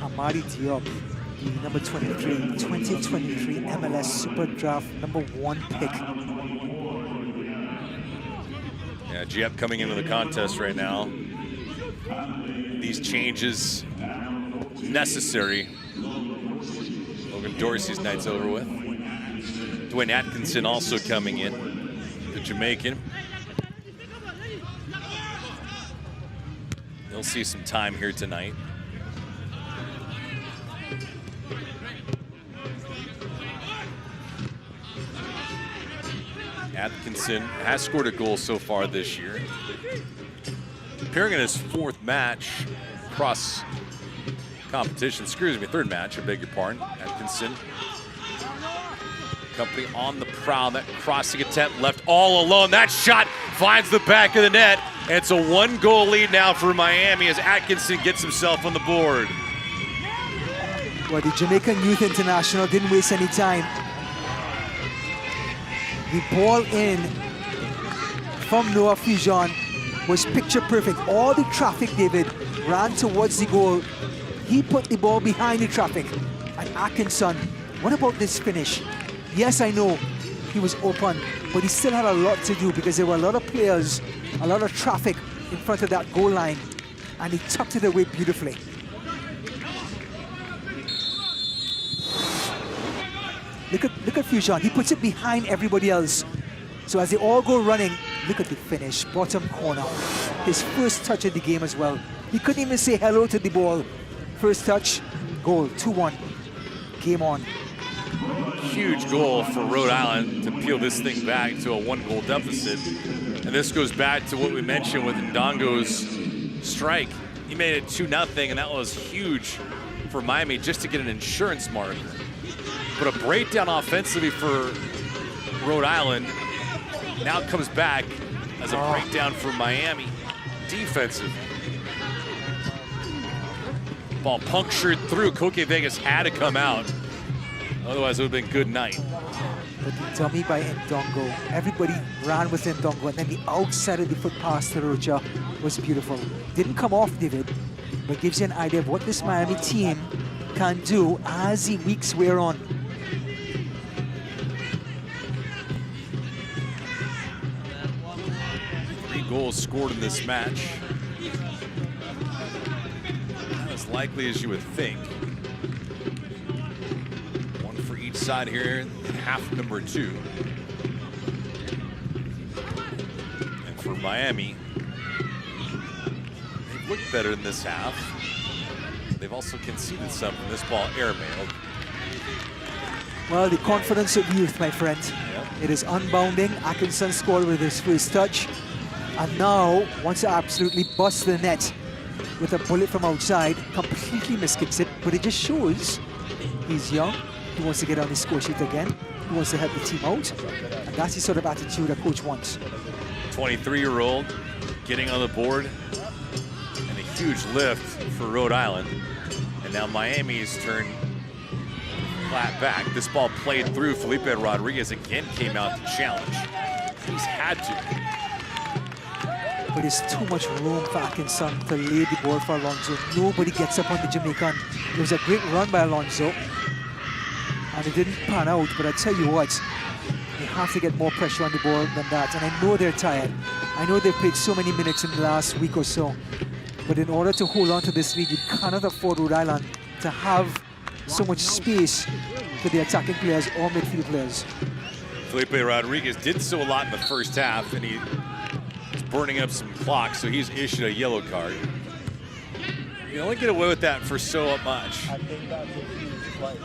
Amadi Diop, the number 23, 2023 MLS Super Draft #1 pick. Yeah, Diop coming into the contest right now. These changes necessary. Logan Dorsey's night's over with. Dwayne Atkinson also coming in, the Jamaican. He'll see some time here tonight. Atkinson has scored a goal so far this year. Appearing in his 4th match across competition, third match, I beg your pardon. Atkinson, company on the prowl. That crossing attempt left all alone. That shot finds the back of the net. And it's a 1-goal lead now for Miami as Atkinson gets himself on the board. Well, the Jamaican Youth International didn't waste any time. The ball in from Noah Fusion was picture perfect. All the traffic, David, ran towards the goal. He put the ball behind the traffic. And Atkinson, what about this finish? Yes, I know he was open, but he still had a lot to do because there were a lot of players, a lot of traffic in front of that goal line, and he tucked it away beautifully. Look at Fusion. He puts it behind everybody else. So as they all go running, look at the finish, bottom corner. His first touch of the game as well. He couldn't even say hello to the ball. First touch, goal, 2-1. Game on. Huge goal for Rhode Island to peel this thing back to a 1-goal deficit. And this goes back to what we mentioned with Ndongo's strike. He made it 2-0, and that was huge for Miami just to get an insurance marker. But a breakdown offensively for Rhode Island now comes back as a breakdown for Miami defensive. Ball punctured through. Koke Vegas had to come out. Otherwise, it would have been good night. But the dummy by Ndongo, everybody ran with Ndongo, and then the outside of the foot pass to Rocha was beautiful. Didn't come off, David, but gives you an idea of what this Miami team can do as the weeks wear on. 3 goals scored in this match. Not as likely as you would think. One for each side here in half number 2. And for Miami, they've looked better in this half. They've also conceded some from this ball airmailed. Well, the confidence of youth, my friend. Yep. It is unbounding. Atkinson scored with his first touch. And now wants to absolutely bust the net with a bullet from outside. Completely miskicks it, but it just shows he's young. He wants to get on the score sheet again. He wants to help the team out. And that's the sort of attitude a coach wants. 23-year-old getting on the board. And a huge lift for Rhode Island. And now Miami's turn flat back. This ball played through. Felipe Rodriguez again came out to challenge. He's had to. But there's too much room for Atkinson to lay the ball for Alonso. Nobody gets up on the Jamaican. It was a great run by Alonso, and it didn't pan out. But I tell you what, they have to get more pressure on the ball than that. And I know they're tired. I know they've played so many minutes in the last week or so. But in order to hold on to this lead, you cannot afford Rhode Island to have so much space for the attacking players or midfield players. Felipe Rodriguez did so a lot in the first half, and he's burning up some clock, so he's issued a yellow card. You only get away with that for so much. I think that's a huge play.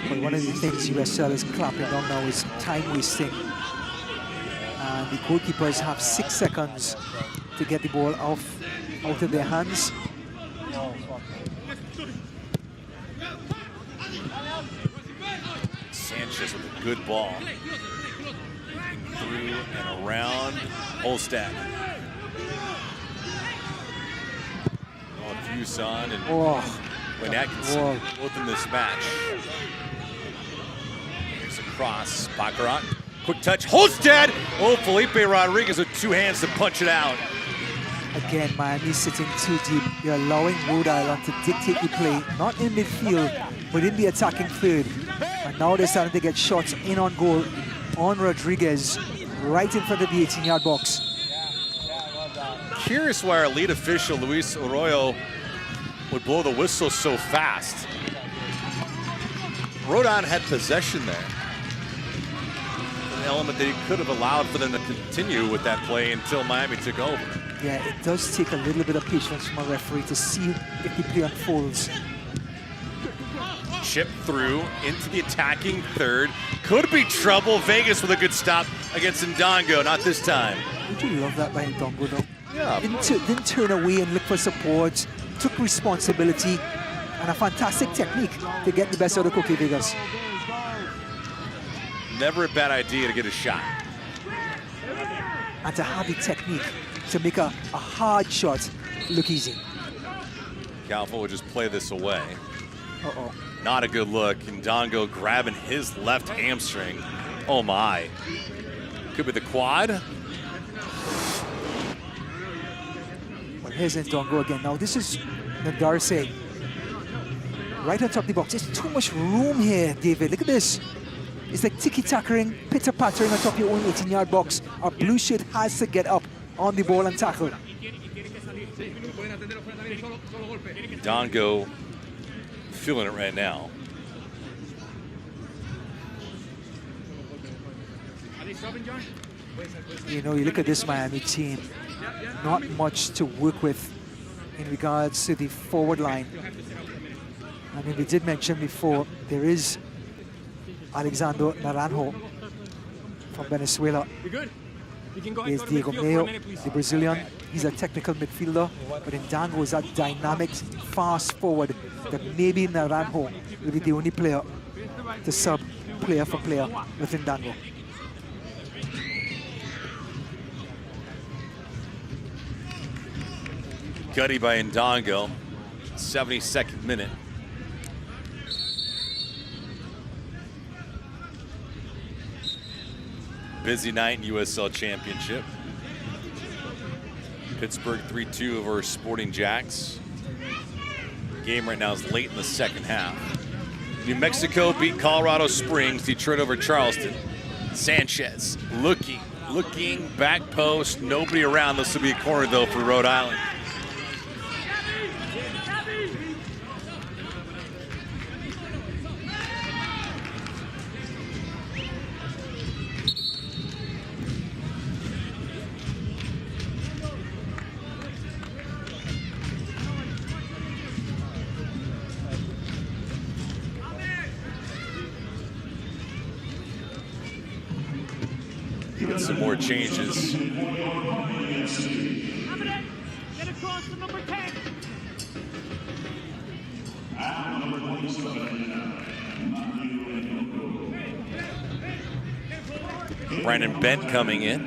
But one of the things USL is clamping down now is time wasting. And the goalkeepers have 6 seconds to get the ball out of their hands. Sanchez with a good ball. Through and around Holstad. Fuson and Wayne Atkinson both in this match. There's a cross. Baccarat. Quick touch. Holstad! Oh, Felipe Rodriguez with 2 hands to punch it out. Again, Miami's sitting too deep. They're allowing Rhode Island to dictate the play, not in midfield, but in the attacking third. And now they're starting to get shots in on goal on Rodriguez, right in front of the 18-yard box. Curious why our lead official, Luis Arroyo, would blow the whistle so fast. Rhode Island had possession there. An element that he could have allowed for them to continue with that play until Miami took over. Yeah, it does take a little bit of patience from a referee to see if the play unfolds. Chip through into the attacking third. Could be trouble. Vegas with a good stop against Ndongo. Not this time. Don't you love that by Ndongo, though? Yeah. Didn't turn away and look for support. Took responsibility and a fantastic technique to get the best out of Cookie Vegas. Never a bad idea to get a shot. And to have the technique to make a hard shot look easy. Galfo will just play this away. Uh-oh. Not a good look. Ndongo grabbing his left hamstring. Oh my. Could be the quad. Well, here's Ndongo again. Now this is Nadarse. Right on top of the box. There's too much room here, David. Look at this. It's like tiki-tackering, pitter-pattering on top of your own 18-yard box. Our blue shirt has to get up on the ball and tackle. Ndongo feeling it right now. You know, you look at this Miami team, not much to work with in regards to the forward line. I mean, we did mention before, there is Alexander Naranjo from Venezuela. There's Diego Mayo, the Brazilian. He's a technical midfielder, but Ndongo is a dynamic, fast forward that maybe Naranjo will be the only player to sub player for player with Ndongo. Gutty by Ndongo, 72nd minute. Busy night in USL Championship. Pittsburgh 3-2 over Sporting Jacks. Game right now is late in the second half. New Mexico beat Colorado Springs. Detroit over Charleston. Sanchez looking, back post, nobody around. This will be a corner though for Rhode Island. Get some more changes. Get across to number 10. Brandon Bent coming in.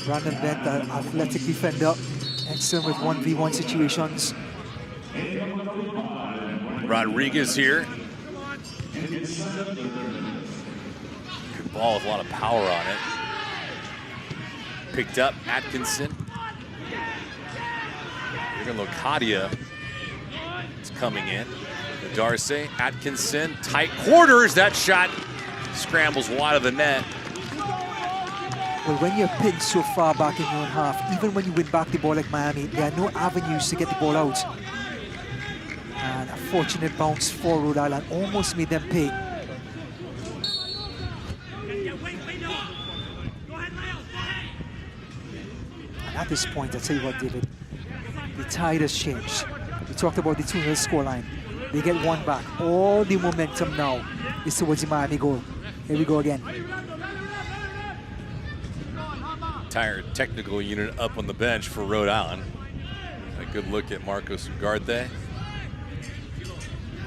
Brandon Bent, an athletic defender, excellent with 1v1 situations. Rodriguez here. Good ball with a lot of power on it. Picked up Atkinson. Locadia is coming in. Darcy, Atkinson, tight quarters. That shot scrambles wide of the net. Well, when you're pinned so far back in your own half, even when you win back the ball like Miami, there are no avenues to get the ball out. And a fortunate bounce for Rhode Island almost made them pay. And at this point, I tell you what, David, the tide has changed. We talked about the 2-0 scoreline. They get one back. All the momentum now is towards the Miami goal. Here we go again. Entire technical unit up on the bench for Rhode Island. A good look at Marcos Ugarte.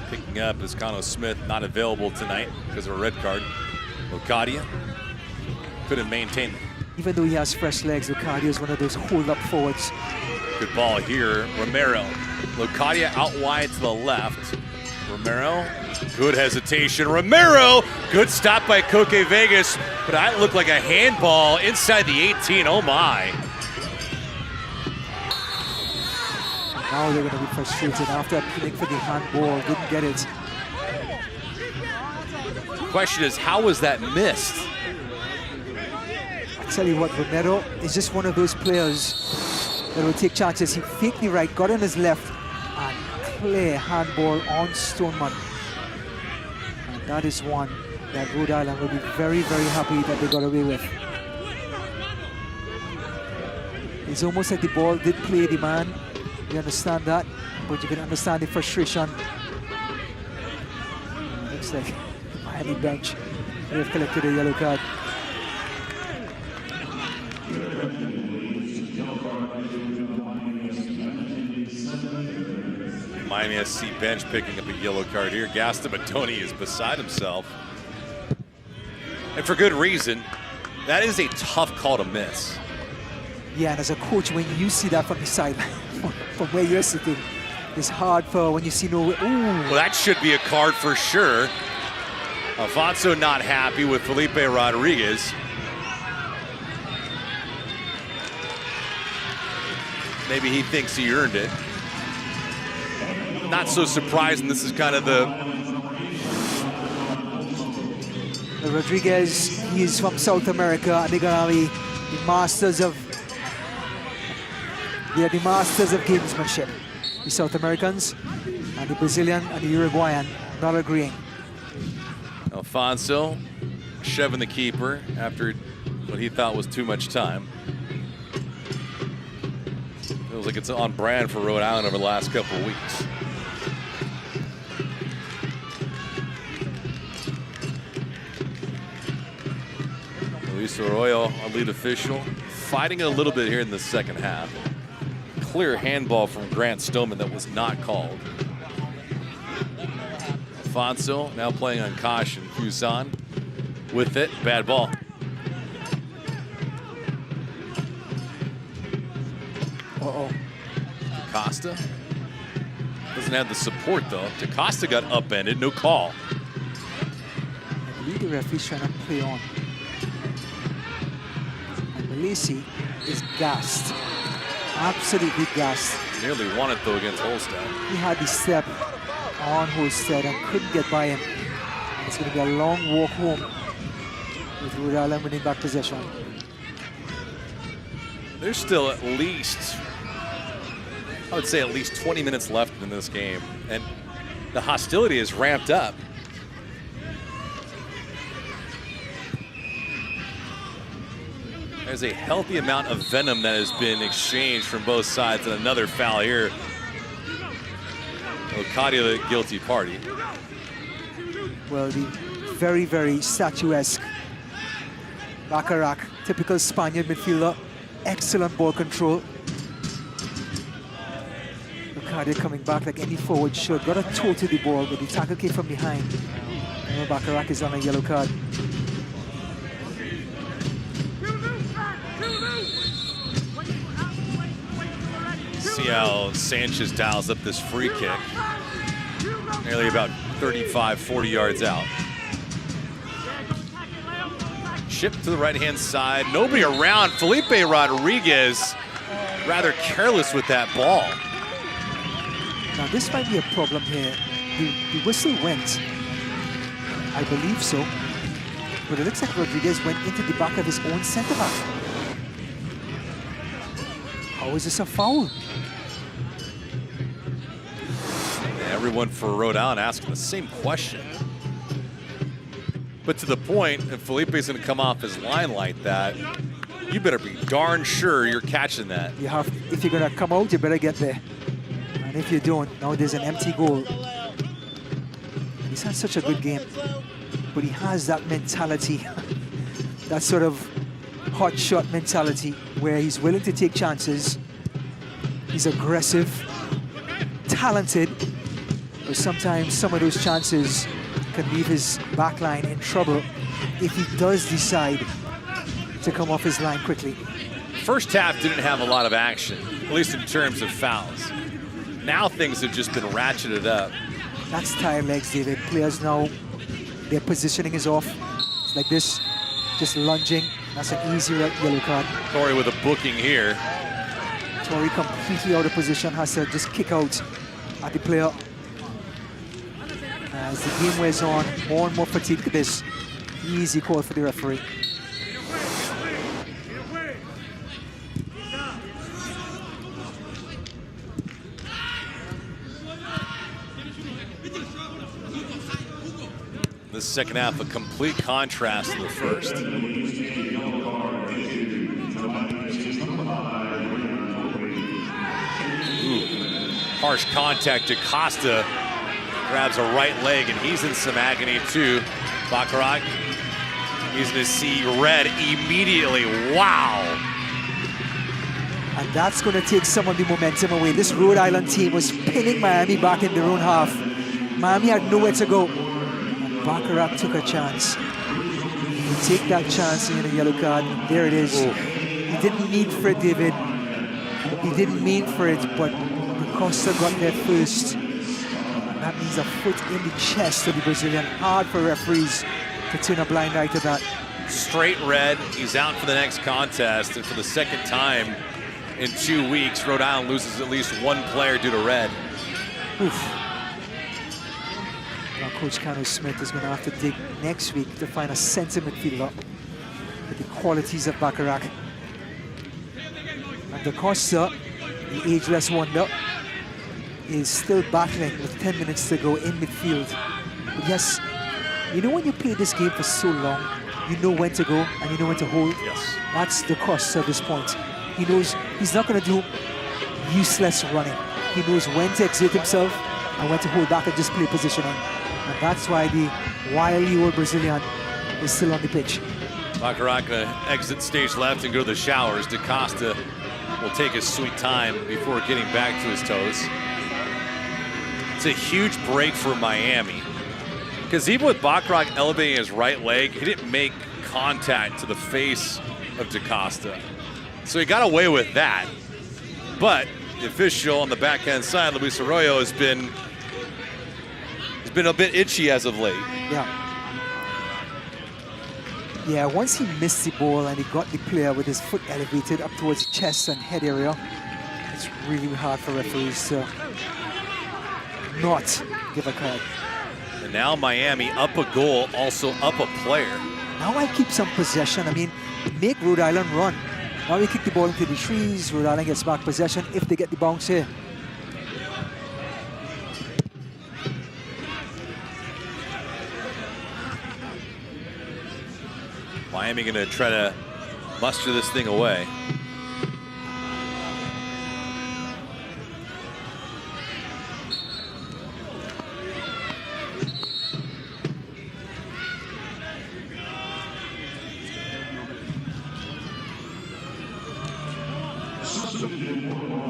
Picking up is Cano Smith, not available tonight because of a red card. Locadia couldn't maintain it. Even though he has fresh legs, Locadia is one of those hold-up forwards. Good ball here, Romero. Locadia out wide to the left. Romero, good hesitation. Romero, good stop by Coque Vegas, but that looked like a handball inside the 18, oh my. Now they're going to be frustrated after appealing for the handball, didn't get it. The question is, how was that missed? I tell you what, Romero is just one of those players that will take chances. He faked the right, got on his left, and clear handball on Stoneman. And that is one that Rhode Island will be very, very happy that they got away with. It's almost like the ball did play the man. You understand that, but you can understand the frustration. Looks like Miami bench, they have collected a yellow card. Miami SC bench picking up a yellow card here. Gaston Matoni is beside himself. And for good reason. That is a tough call to miss. Yeah, and as a coach, when you see that from the sideline, from where you're sitting, it's hard for when you see no way. Ooh. Well, that should be a card for sure. Alfonso not happy with Felipe Rodriguez. Maybe he thinks he earned it. Not so surprising. This is kind of the... Rodriguez, he is from South America, and they're gonna be the masters of... They are the masters of gamesmanship. The South Americans and the Brazilian and the Uruguayan not agreeing. Alfonso shoving the keeper after what he thought was too much time. Feels like it's on brand for Rhode Island over the last couple of weeks. Luis Arroyo, our lead official, fighting a little bit here in the second half. Clear handball from Grant Stoneman that was not called. Alfonso now playing on caution. Fuson with it, bad ball. Uh-oh. Costa doesn't have the support though. DaCosta got upended, no call. I believe the referee's trying to play on. And Malisi is gassed. Absolutely gassed. Nearly won it though against Holstead. He had the step on Holstead and couldn't get by him. And it's going to be a long walk home with Rhode Island winning back possession. There's still at least, I would say at least 20 minutes left in this game. And the hostility is ramped up. There's a healthy amount of venom that has been exchanged from both sides, and another foul here. Locadia, the guilty party. Well, the very, very statuesque Bacharach, typical Spaniard midfielder, excellent ball control. Locadia coming back like any forward should. Got a toe to the ball, but the tackle came from behind. And Bacharach is on a yellow card. See how Sanchez dials up this free kick. Nearly about 35, 40 yards out. Chip to the right-hand side. Nobody around. Felipe Rodriguez rather careless with that ball. Now this might be a problem here. The whistle went. I believe so. But it looks like Rodriguez went into the back of his own center back. How is this a foul? Everyone for Rhode Island asking the same question. But to the point, if Felipe's going to come off his line like that, you better be darn sure you're catching that. You have, if you're going to come out, you better get there. And if you don't, now there's an empty goal. He's had such a good game, but he has that mentality, that sort of hot shot mentality where he's willing to take chances. He's aggressive, talented, but sometimes some of those chances can leave his back line in trouble if he does decide to come off his line quickly. First half didn't have a lot of action, at least in terms of fouls. Now things have just been ratcheted up. That's tired legs, David. Players now, their positioning is off. It's like this, just lunging. That's an easy yellow card. Torrey with a booking here. Torrey completely out of position, has to just kick out at the player. As the game wears on, more and more fatigue. Look at this. Easy call for the referee. The second half, a complete contrast to the first. Ooh. Harsh contact. DaCosta grabs a right leg, and he's in some agony too. Baccarat, he's going to see red immediately. Wow. And that's going to take some of the momentum away. This Rhode Island team was pinning Miami back in their own half. Miami had nowhere to go. Baccarat took a chance. He take that chance in a yellow card. There it is. Ooh. He didn't mean for it, David. He didn't mean for it, but DaCosta got there first. And that means a foot in the chest of the Brazilian. Hard for referees to turn a blind eye to that. Straight red. He's out for the next contest, and for the second time in 2 weeks, Rhode Island loses at least one player due to red. Oof. Now Coach Cano Smith is going to have to dig next week to find a center midfielder with the qualities of Baccarat. And DaCosta, the ageless wonder, is still battling with 10 minutes to go in midfield. But yes, you know when you play this game for so long, you know when to go and you know when to hold. Yes. That's DaCosta at this point. He knows he's not going to do useless running. He knows when to exert himself and when to hold back and just play positioning. And that's why the wily old Brazilian is still on the pitch. Baccarat gonna exit stage left and go to the showers. DaCosta will take his sweet time before getting back to his toes. It's a huge break for Miami, because even with Baccarat elevating his right leg, he didn't make contact to the face of DaCosta. So he got away with that. But the official on the backhand side, Luis Arroyo, has been a bit itchy as of late. Yeah. Yeah, once he missed the ball and he got the player with his foot elevated up towards the chest and head area, it's really hard for referees to not give a card. And now Miami up a goal, also up a player. Now I keep some possession. I mean, make Rhode Island run. Now we kick the ball into the trees. Rhode Island gets back possession if they get the bounce here. Miami going to try to muster this thing away.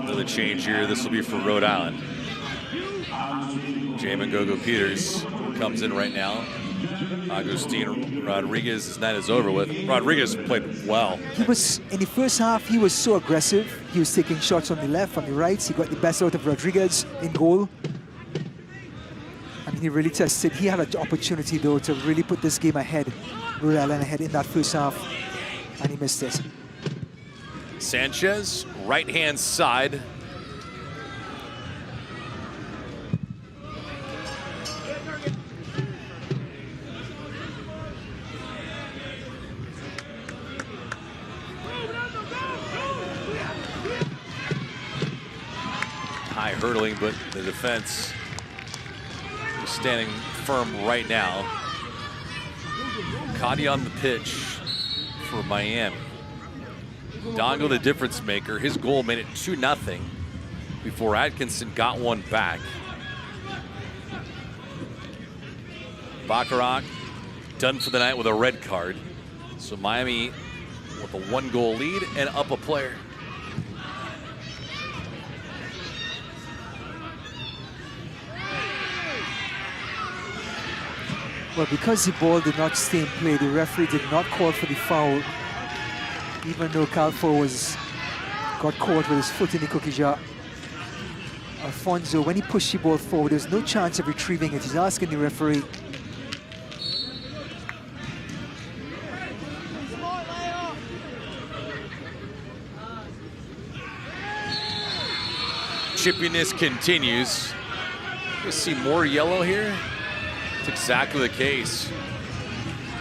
Another change here. This will be for Rhode Island. Jamin Gogo Peters comes in right now. Agustin Rodriguez's night is over with. Rodriguez played well. He was, in the first half, he was so aggressive. He was taking shots on the left, on the right. He got the best out of Rodriguez in goal. I mean, he really tested. He had an opportunity, though, to really put this game ahead, Rhode Island ahead in that first half, and he missed it. Sanchez, right-hand side. High hurdling, but the defense is standing firm right now. Cotty on the pitch for Miami. Dongo, the difference maker. His goal made it 2-0 before Atkinson got one back. Bacharach done for the night with a red card. So Miami with a 1-goal lead and up a player. Well, because the ball did not stay in play, the referee did not call for the foul, even though Calfo got caught with his foot in the cookie jar. Alfonso, when he pushed the ball forward, there's no chance of retrieving it. He's asking the referee. Chippiness continues. You see more yellow here? That's exactly the case.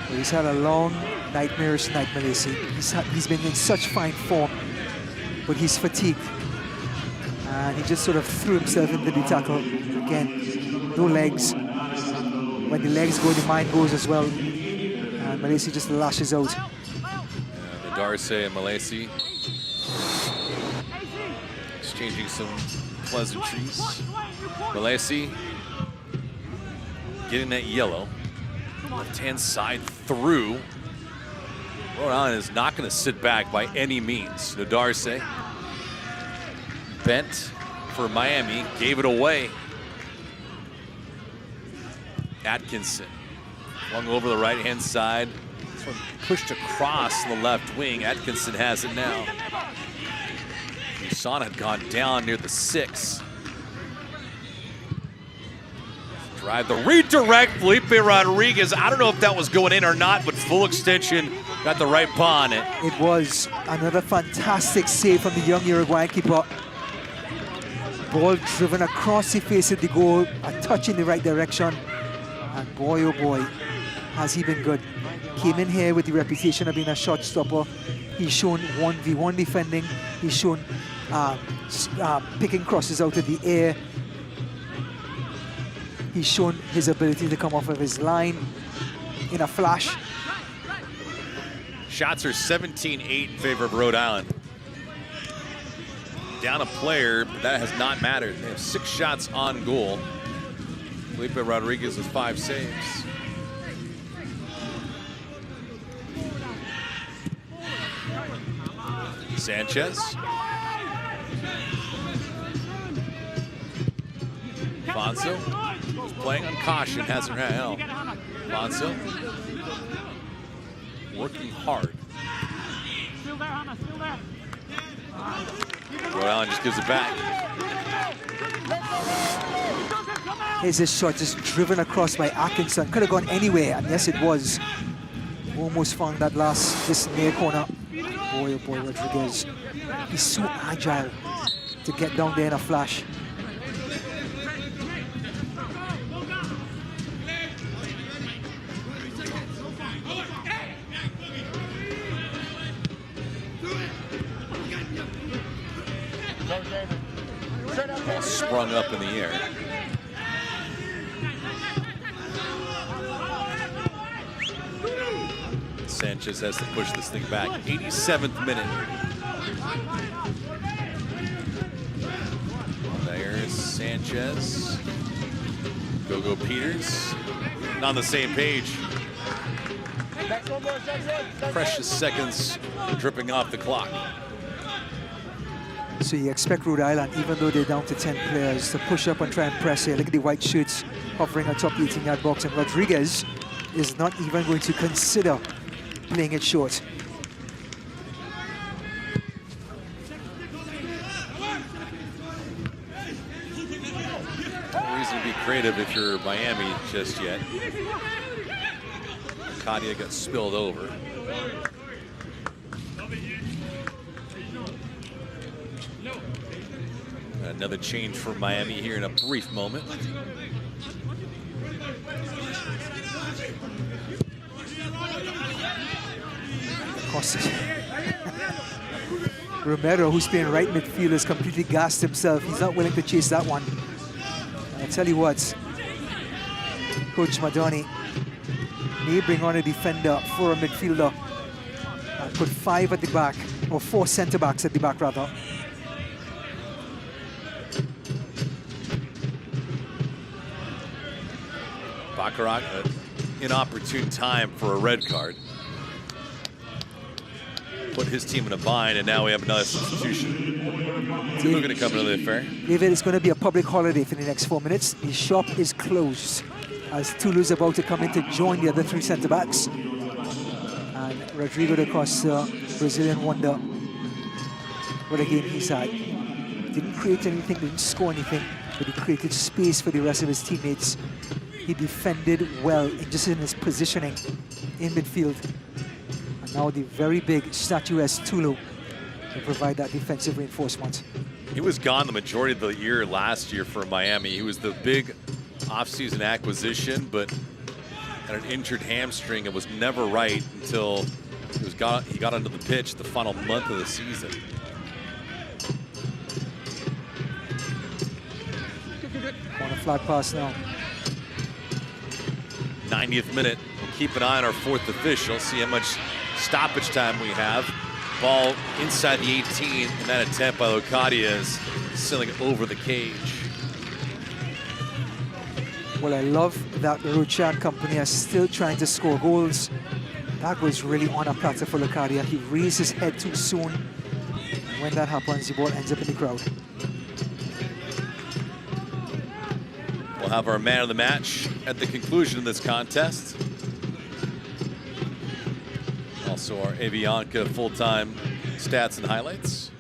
Well, he's had a long, nightmarish night, Malaysia. He's been in such fine form, but he's fatigued. And he just sort of threw himself into the tackle. Again, no legs. When the legs go, the mind goes as well. And Malaysia just lashes out. The Darce and Malaysia exchanging some pleasantries. Malaysia getting that yellow. Left-hand side through. Rhode Island is not going to sit back by any means. Nadarce bent for Miami, gave it away. Atkinson flung over the right-hand side. This one pushed across the left wing. Atkinson has it now. Busan had gone down near the 6. Drive the redirect, Felipe Rodriguez. I don't know if that was going in or not, but full extension, got the right paw on it. It was another fantastic save from the young Uruguayan keeper. Ball driven across the face of the goal, a touch in the right direction. And boy, oh boy, has he been good. Came in here with the reputation of being a shot stopper. He's shown 1v1 defending. He's shown picking crosses out of the air. He's shown his ability to come off of his line in a flash. Shots are 17-8 in favor of Rhode Island. Down a player, but that has not mattered. They have 6 shots on goal. Felipe Rodriguez with 5 saves. Sanchez. Alfonso. Playing on caution, hasn't had help. Alfonso working hard. Still there, Hannah, still there. Rhode Island just gives it back. Here's this shot just driven across by Atkinson. Could have gone anywhere, and yes, it was. Almost found that this near corner. Boy, oh boy, Rodriguez. He's so agile to get down there in a flash. Ball sprung up in the air. Sanchez has to push this thing back. 87th minute. There's Sanchez. Go Peters. Not on the same page. Precious seconds dripping off the clock. So you expect Rhode Island, even though they're down to 10 players, to push up and try and press here. Look at the white shirts hovering atop the 18-yard box. And Rodriguez is not even going to consider playing it short. No reason to be creative if you're Miami just yet. Kadia got spilled over. Another change for Miami here in a brief moment. Romero, who's playing right midfield, has completely gassed himself. He's not willing to chase that one. I tell you what, Coach Madoni may bring on a defender for a midfielder and put 5 at the back, or 4 centre-backs at the back rather. Baccarat, an inopportune time for a red card. Put his team in a bind, and now we have another substitution. Who's going to come into the affair? David, it's going to be a public holiday for the next 4 minutes. The shop is closed as Tulu's about to come in to join the other 3 centre-backs. And Rodrigo da Costa, Brazilian wonder, what a game he's had. Didn't create anything, didn't score anything, but he created space for the rest of his teammates. He defended well, just in his positioning in midfield. And now the very big statuesque Tulu to provide that defensive reinforcement. He was gone the majority of the year last year for Miami. He was the big offseason acquisition, but had an injured hamstring and was never right until he got onto the pitch the final month of the season. On a flat pass now. 90th minute. We'll keep an eye on our 4th official, see how much stoppage time we have. Ball inside the 18, and that attempt by Locadia is sailing over the cage. Well, I love that the Ruchan company are still trying to score goals. That was really on a platter for Locadia. He raised his head too soon. And when that happens, the ball ends up in the crowd. We'll have our man of the match at the conclusion of this contest. Also our Avianca full-time stats and highlights.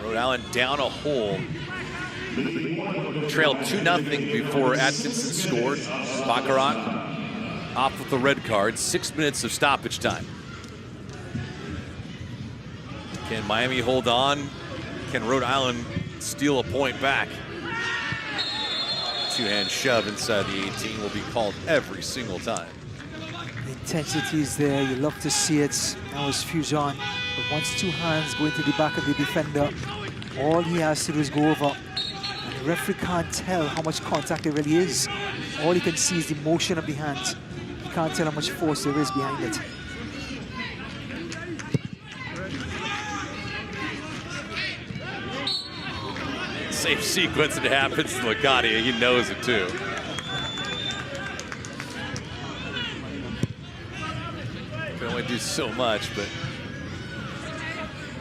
Rhode Island down a hole. Trailed 2-0 before Atkinson scored. Baccarat off with the red card. 6 minutes of stoppage time. Can Miami hold on? Can Rhode Island steal a point back? Two-hand shove inside the 18 will be called every single time. The intensity is there. You love to see it. Now it's Fusion. But once 2 hands go into the back of the defender, all he has to do is go over. And the referee can't tell how much contact there really is. All he can see is the motion of the hands. He can't tell how much force there is behind it. Same sequence that happens to Locadia. He knows it too. Can only do so much, but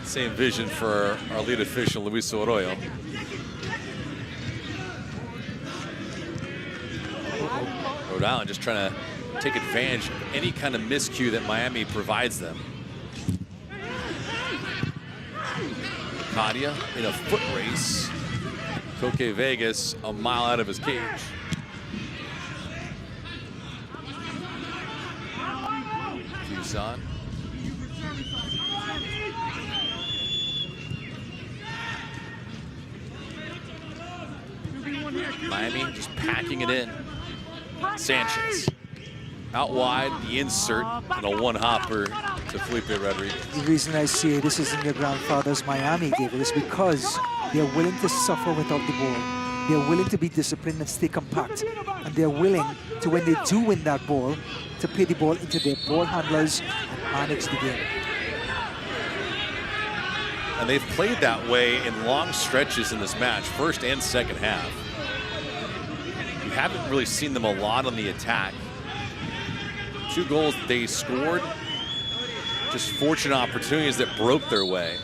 same vision for our lead official, Luis Arroyo. Rhode Island just trying to take advantage of any kind of miscue that Miami provides them. Kadia in a foot race. Coque Vegas a mile out of his cage. Fuson. Miami just packing it in. Sanchez out wide, the insert, and a one-hopper to Felipe Rodriguez. The reason I say this isn't your grandfather's Miami, David, is because they're willing to suffer without the ball. They're willing to be disciplined and stay compact. And they're willing to, when they do win that ball, to play the ball into their ball handlers and manage the game. And they've played that way in long stretches in this match, first and second half. You haven't really seen them a lot on the attack. 2 goals that they scored, just fortunate opportunities that broke their way.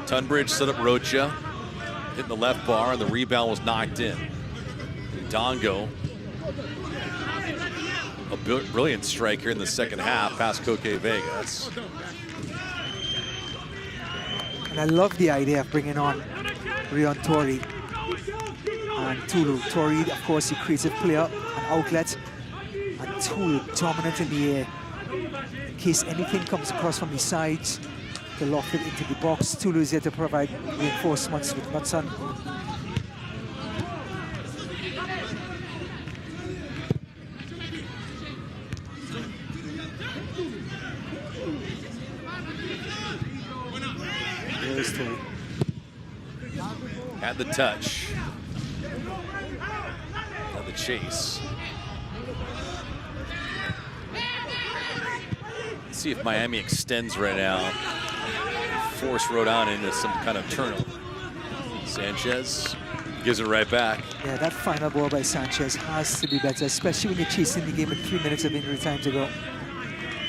Tunbridge set up Rocha, hitting the left bar, and the rebound was knocked in. Dongo, a brilliant strike here in the second half, past Koke Vegas. And I love the idea of bringing on Rion Tori and Tulu. Tori, of course, the creative player, an outlet, and Tulu dominant in the air. In case anything comes across from the sides, to loft it into the box. Tulu is there to provide reinforcements with Nutson. There's Tulu. Had the touch. Had the chase. Let's see if Miami extends right now. Force Rhode Island into some kind of turnover. Sanchez gives it right back. Yeah, that final ball by Sanchez has to be better, especially when you're chasing the game with 3 minutes of injury time to go.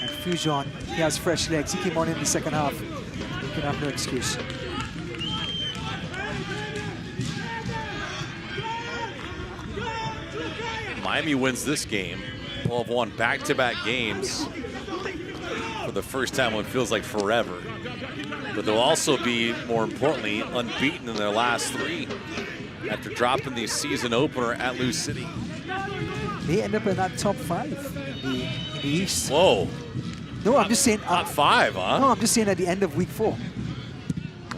And Fujon, he has fresh legs. He came on in the second half. He can have no excuse. Miami wins this game. Will have won back-to-back games for the first time in what feels like forever. But they'll also be, more importantly, unbeaten in their last 3 after dropping the season opener at Lou City. They end up in that top 5 in the East. Whoa. No, I'm just saying. Top 5, huh? No, I'm just saying at the end of week 4. All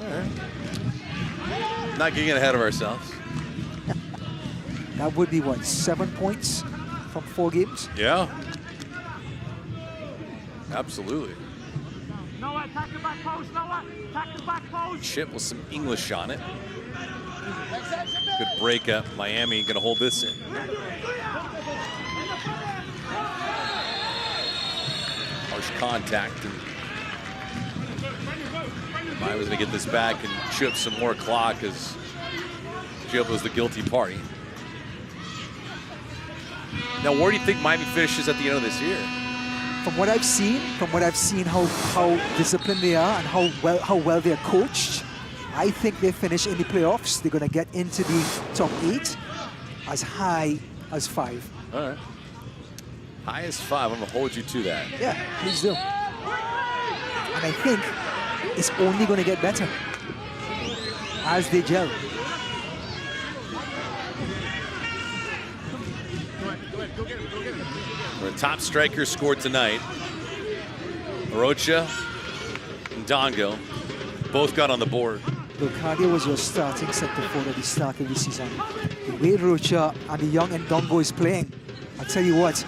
right. Not getting ahead of ourselves. That would be what, 7 points from 4 games? Yeah. Absolutely. Noah, attack the back post, Noah. Attack the back post. Chip with some English on it. Good breakup. Miami going to hold this in. Harsh contact. And Miami's going to get this back and chip some more clock as Chip was the guilty party. Now, where do you think Miami finishes at the end of this year? From what I've seen, how disciplined they are and how well they're coached, I think they finish in the playoffs. They're going to get into the top 8 as high as 5. All right. High as 5. I'm going to hold you to that. Yeah, please do. And I think it's only going to get better as they gel. The top strikers scored tonight. Rocha and Dongo both got on the board. Locadia was your starting center forward at the start of the season. The way Rocha and the young Ndongo is playing, I'll tell you what,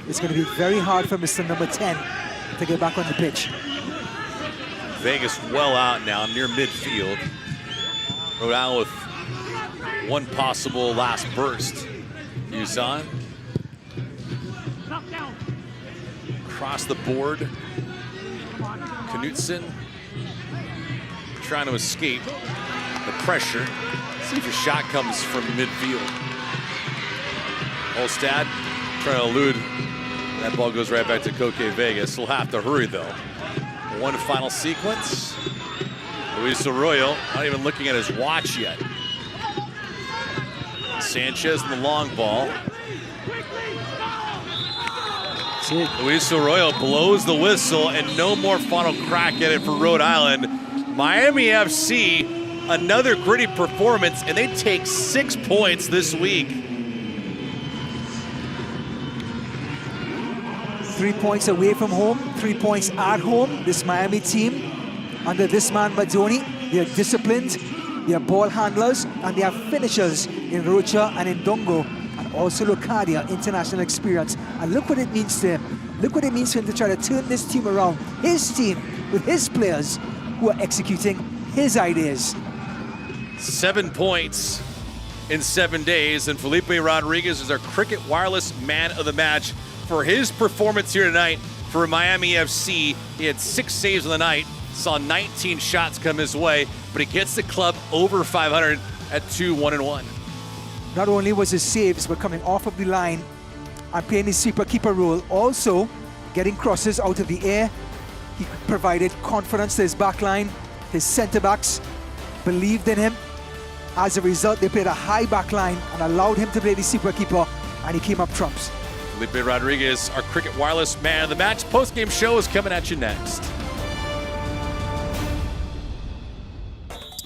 it's going to be very hard for Mr. Number 10 to get back on the pitch. Vegas well out now, near midfield. Rhode Island with one possible last burst. Usan. Across the board. Knutson trying to escape the pressure. See if a shot comes from midfield. Olstad trying to elude. That ball goes right back to Koke Vegas. He'll have to hurry though. One final sequence. Luis Arroyo not even looking at his watch yet. Sanchez in the long ball. Luis Arroyo blows the whistle and no more final crack at it for Rhode Island. Miami FC, another gritty performance, and they take 6 points this week. 3 points away from home, 3 points at home. This Miami team, under this man Madoni, they're disciplined, they're ball handlers, and they have finishers in Rocha and in Ndongo, and also Locadia, international experience. And look what it means to him. Look what it means for him to try to turn this team around. His team, with his players, who are executing his ideas. 7 points in 7 days, and Felipe Rodriguez is our Cricket Wireless Man of the Match for his performance here tonight for Miami FC. He had 6 saves on the night, saw 19 shots come his way, but he gets the club over 500 at 2-1-1. Not only was his saves, but coming off of the line and playing his sweeper-keeper role, also getting crosses out of the air. He provided confidence to his back line, his center-backs, believed in him. As a result, they played a high back line and allowed him to play the super keeper, and he came up trumps. Felipe Rodriguez, our Cricket Wireless man of the match. Post-game show is coming at you next.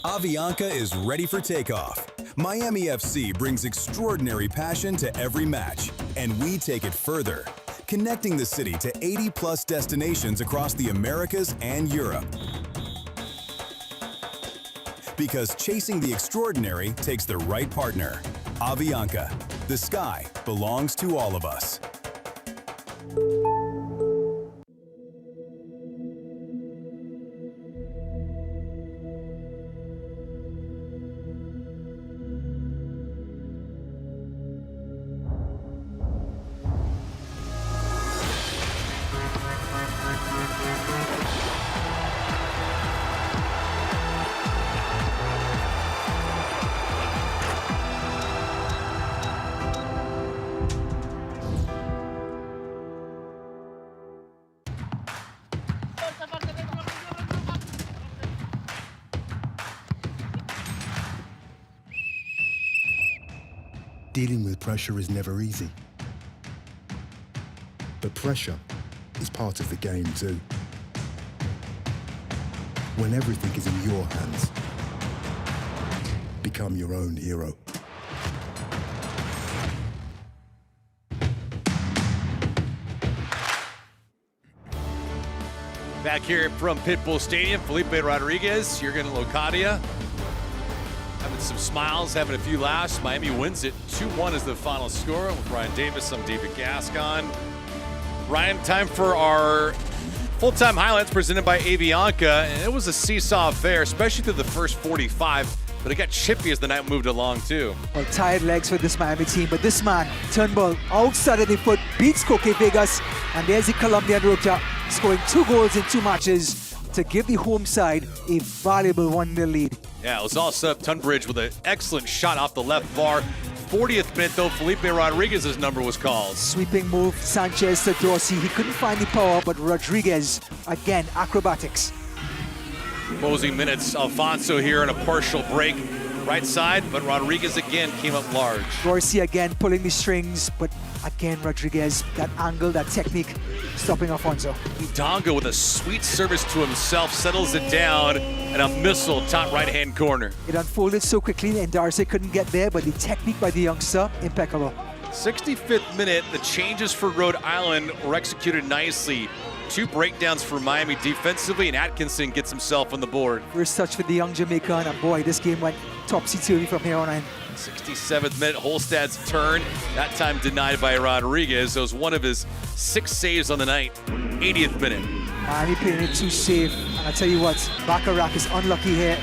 Avianca is ready for takeoff. Miami FC brings extraordinary passion to every match, and we take it further, connecting the city to 80-plus destinations across the Americas and Europe. Because chasing the extraordinary takes the right partner. Avianca, the sky belongs to all of us. Dealing with pressure is never easy. But pressure is part of the game too. When everything is in your hands, become your own hero. Back here from Pitbull Stadium, Felipe Rodriguez, Jurgen Locadia, having some smiles, having a few laughs. Miami wins it. 2-1 is the final score. With Ryan Davis, I'm David Gascon. Ryan, time for our full-time highlights presented by Avianca. And it was a seesaw affair, especially through the first 45. But it got chippy as the night moved along, too. Well, tired legs for this Miami team. But this man, Turnbull, outside of the foot, beats Koke Vegas. And there's the Colombian Rocha scoring 2 goals in 2 matches to give the home side a valuable 1-0 lead. Yeah, it was all set up. Tunbridge with an excellent shot off the left bar. 40th minute, though, Felipe Rodriguez's number was called. Sweeping move, Sanchez to Dorsey. He couldn't find the power, but Rodriguez, again, acrobatics. Closing minutes, Alfonso here in a partial break. Right side, but Rodriguez again came up large. Dorsey again pulling the strings, but again, Rodriguez, that angle, that technique, stopping Alfonso. Donga with a sweet service to himself, settles it down, and a missile top right-hand corner. It unfolded so quickly, and Dorsey couldn't get there, but the technique by the youngster, impeccable. 65th minute, the changes for Rhode Island were executed nicely. 2 breakdowns for Miami defensively, and Atkinson gets himself on the board. First touch for the young Jamaican, and boy, this game went topsy-turvy from here on in. 67th minute, Holstad's turn, that time denied by Rodriguez. It was one of his 6 saves on the night. 80th minute. Miami playing it too safe, and I tell you what, Baccarat is unlucky here.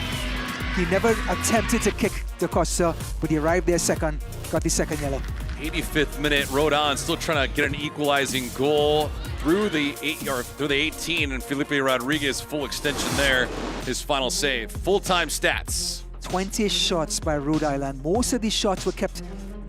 He never attempted to kick the Costa, but he arrived there second, got the second yellow. 85th minute, Rhode Island still trying to get an equalizing goal through the 18, and Felipe Rodriguez full extension there, his final save. Full-time stats. 20 shots by Rhode Island. Most of these shots were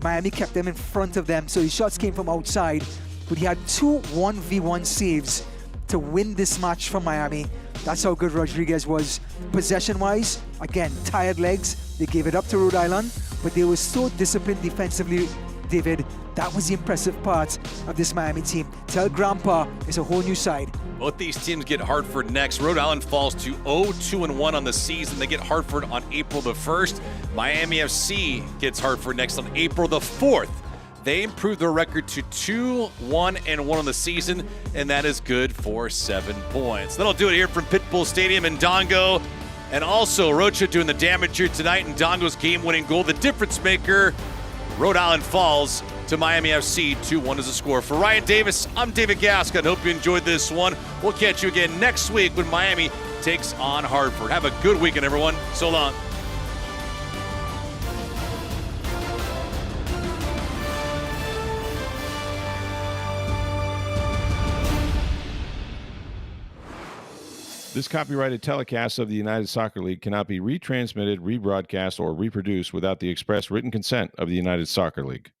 Miami kept them in front of them, so the shots came from outside, but he had 2 1v1 saves to win this match for Miami. That's how good Rodriguez was. Possession-wise, again, tired legs. They gave it up to Rhode Island, but they were so disciplined defensively, David. That was the impressive part of this Miami team. Tell Grandpa it's a whole new side. Both these teams get Hartford next. Rhode Island falls to 0-2-1 on the season. They get Hartford on April the 1st. Miami FC gets Hartford next on April the 4th. They improved their record to 2-1-1 on the season, and that is good for 7 points. That'll do it here from Pitbull Stadium in Dongo. And also Rocha doing the damage here tonight in Dongo's game-winning goal. The difference maker, Rhode Island falls to Miami FC. 2-1 is the score. For Ryan Davis, I'm David Gascon. Hope you enjoyed this one. We'll catch you again next week when Miami takes on Hartford. Have a good weekend, everyone. So long. This copyrighted telecast of the United Soccer League cannot be retransmitted, rebroadcast, or reproduced without the express written consent of the United Soccer League.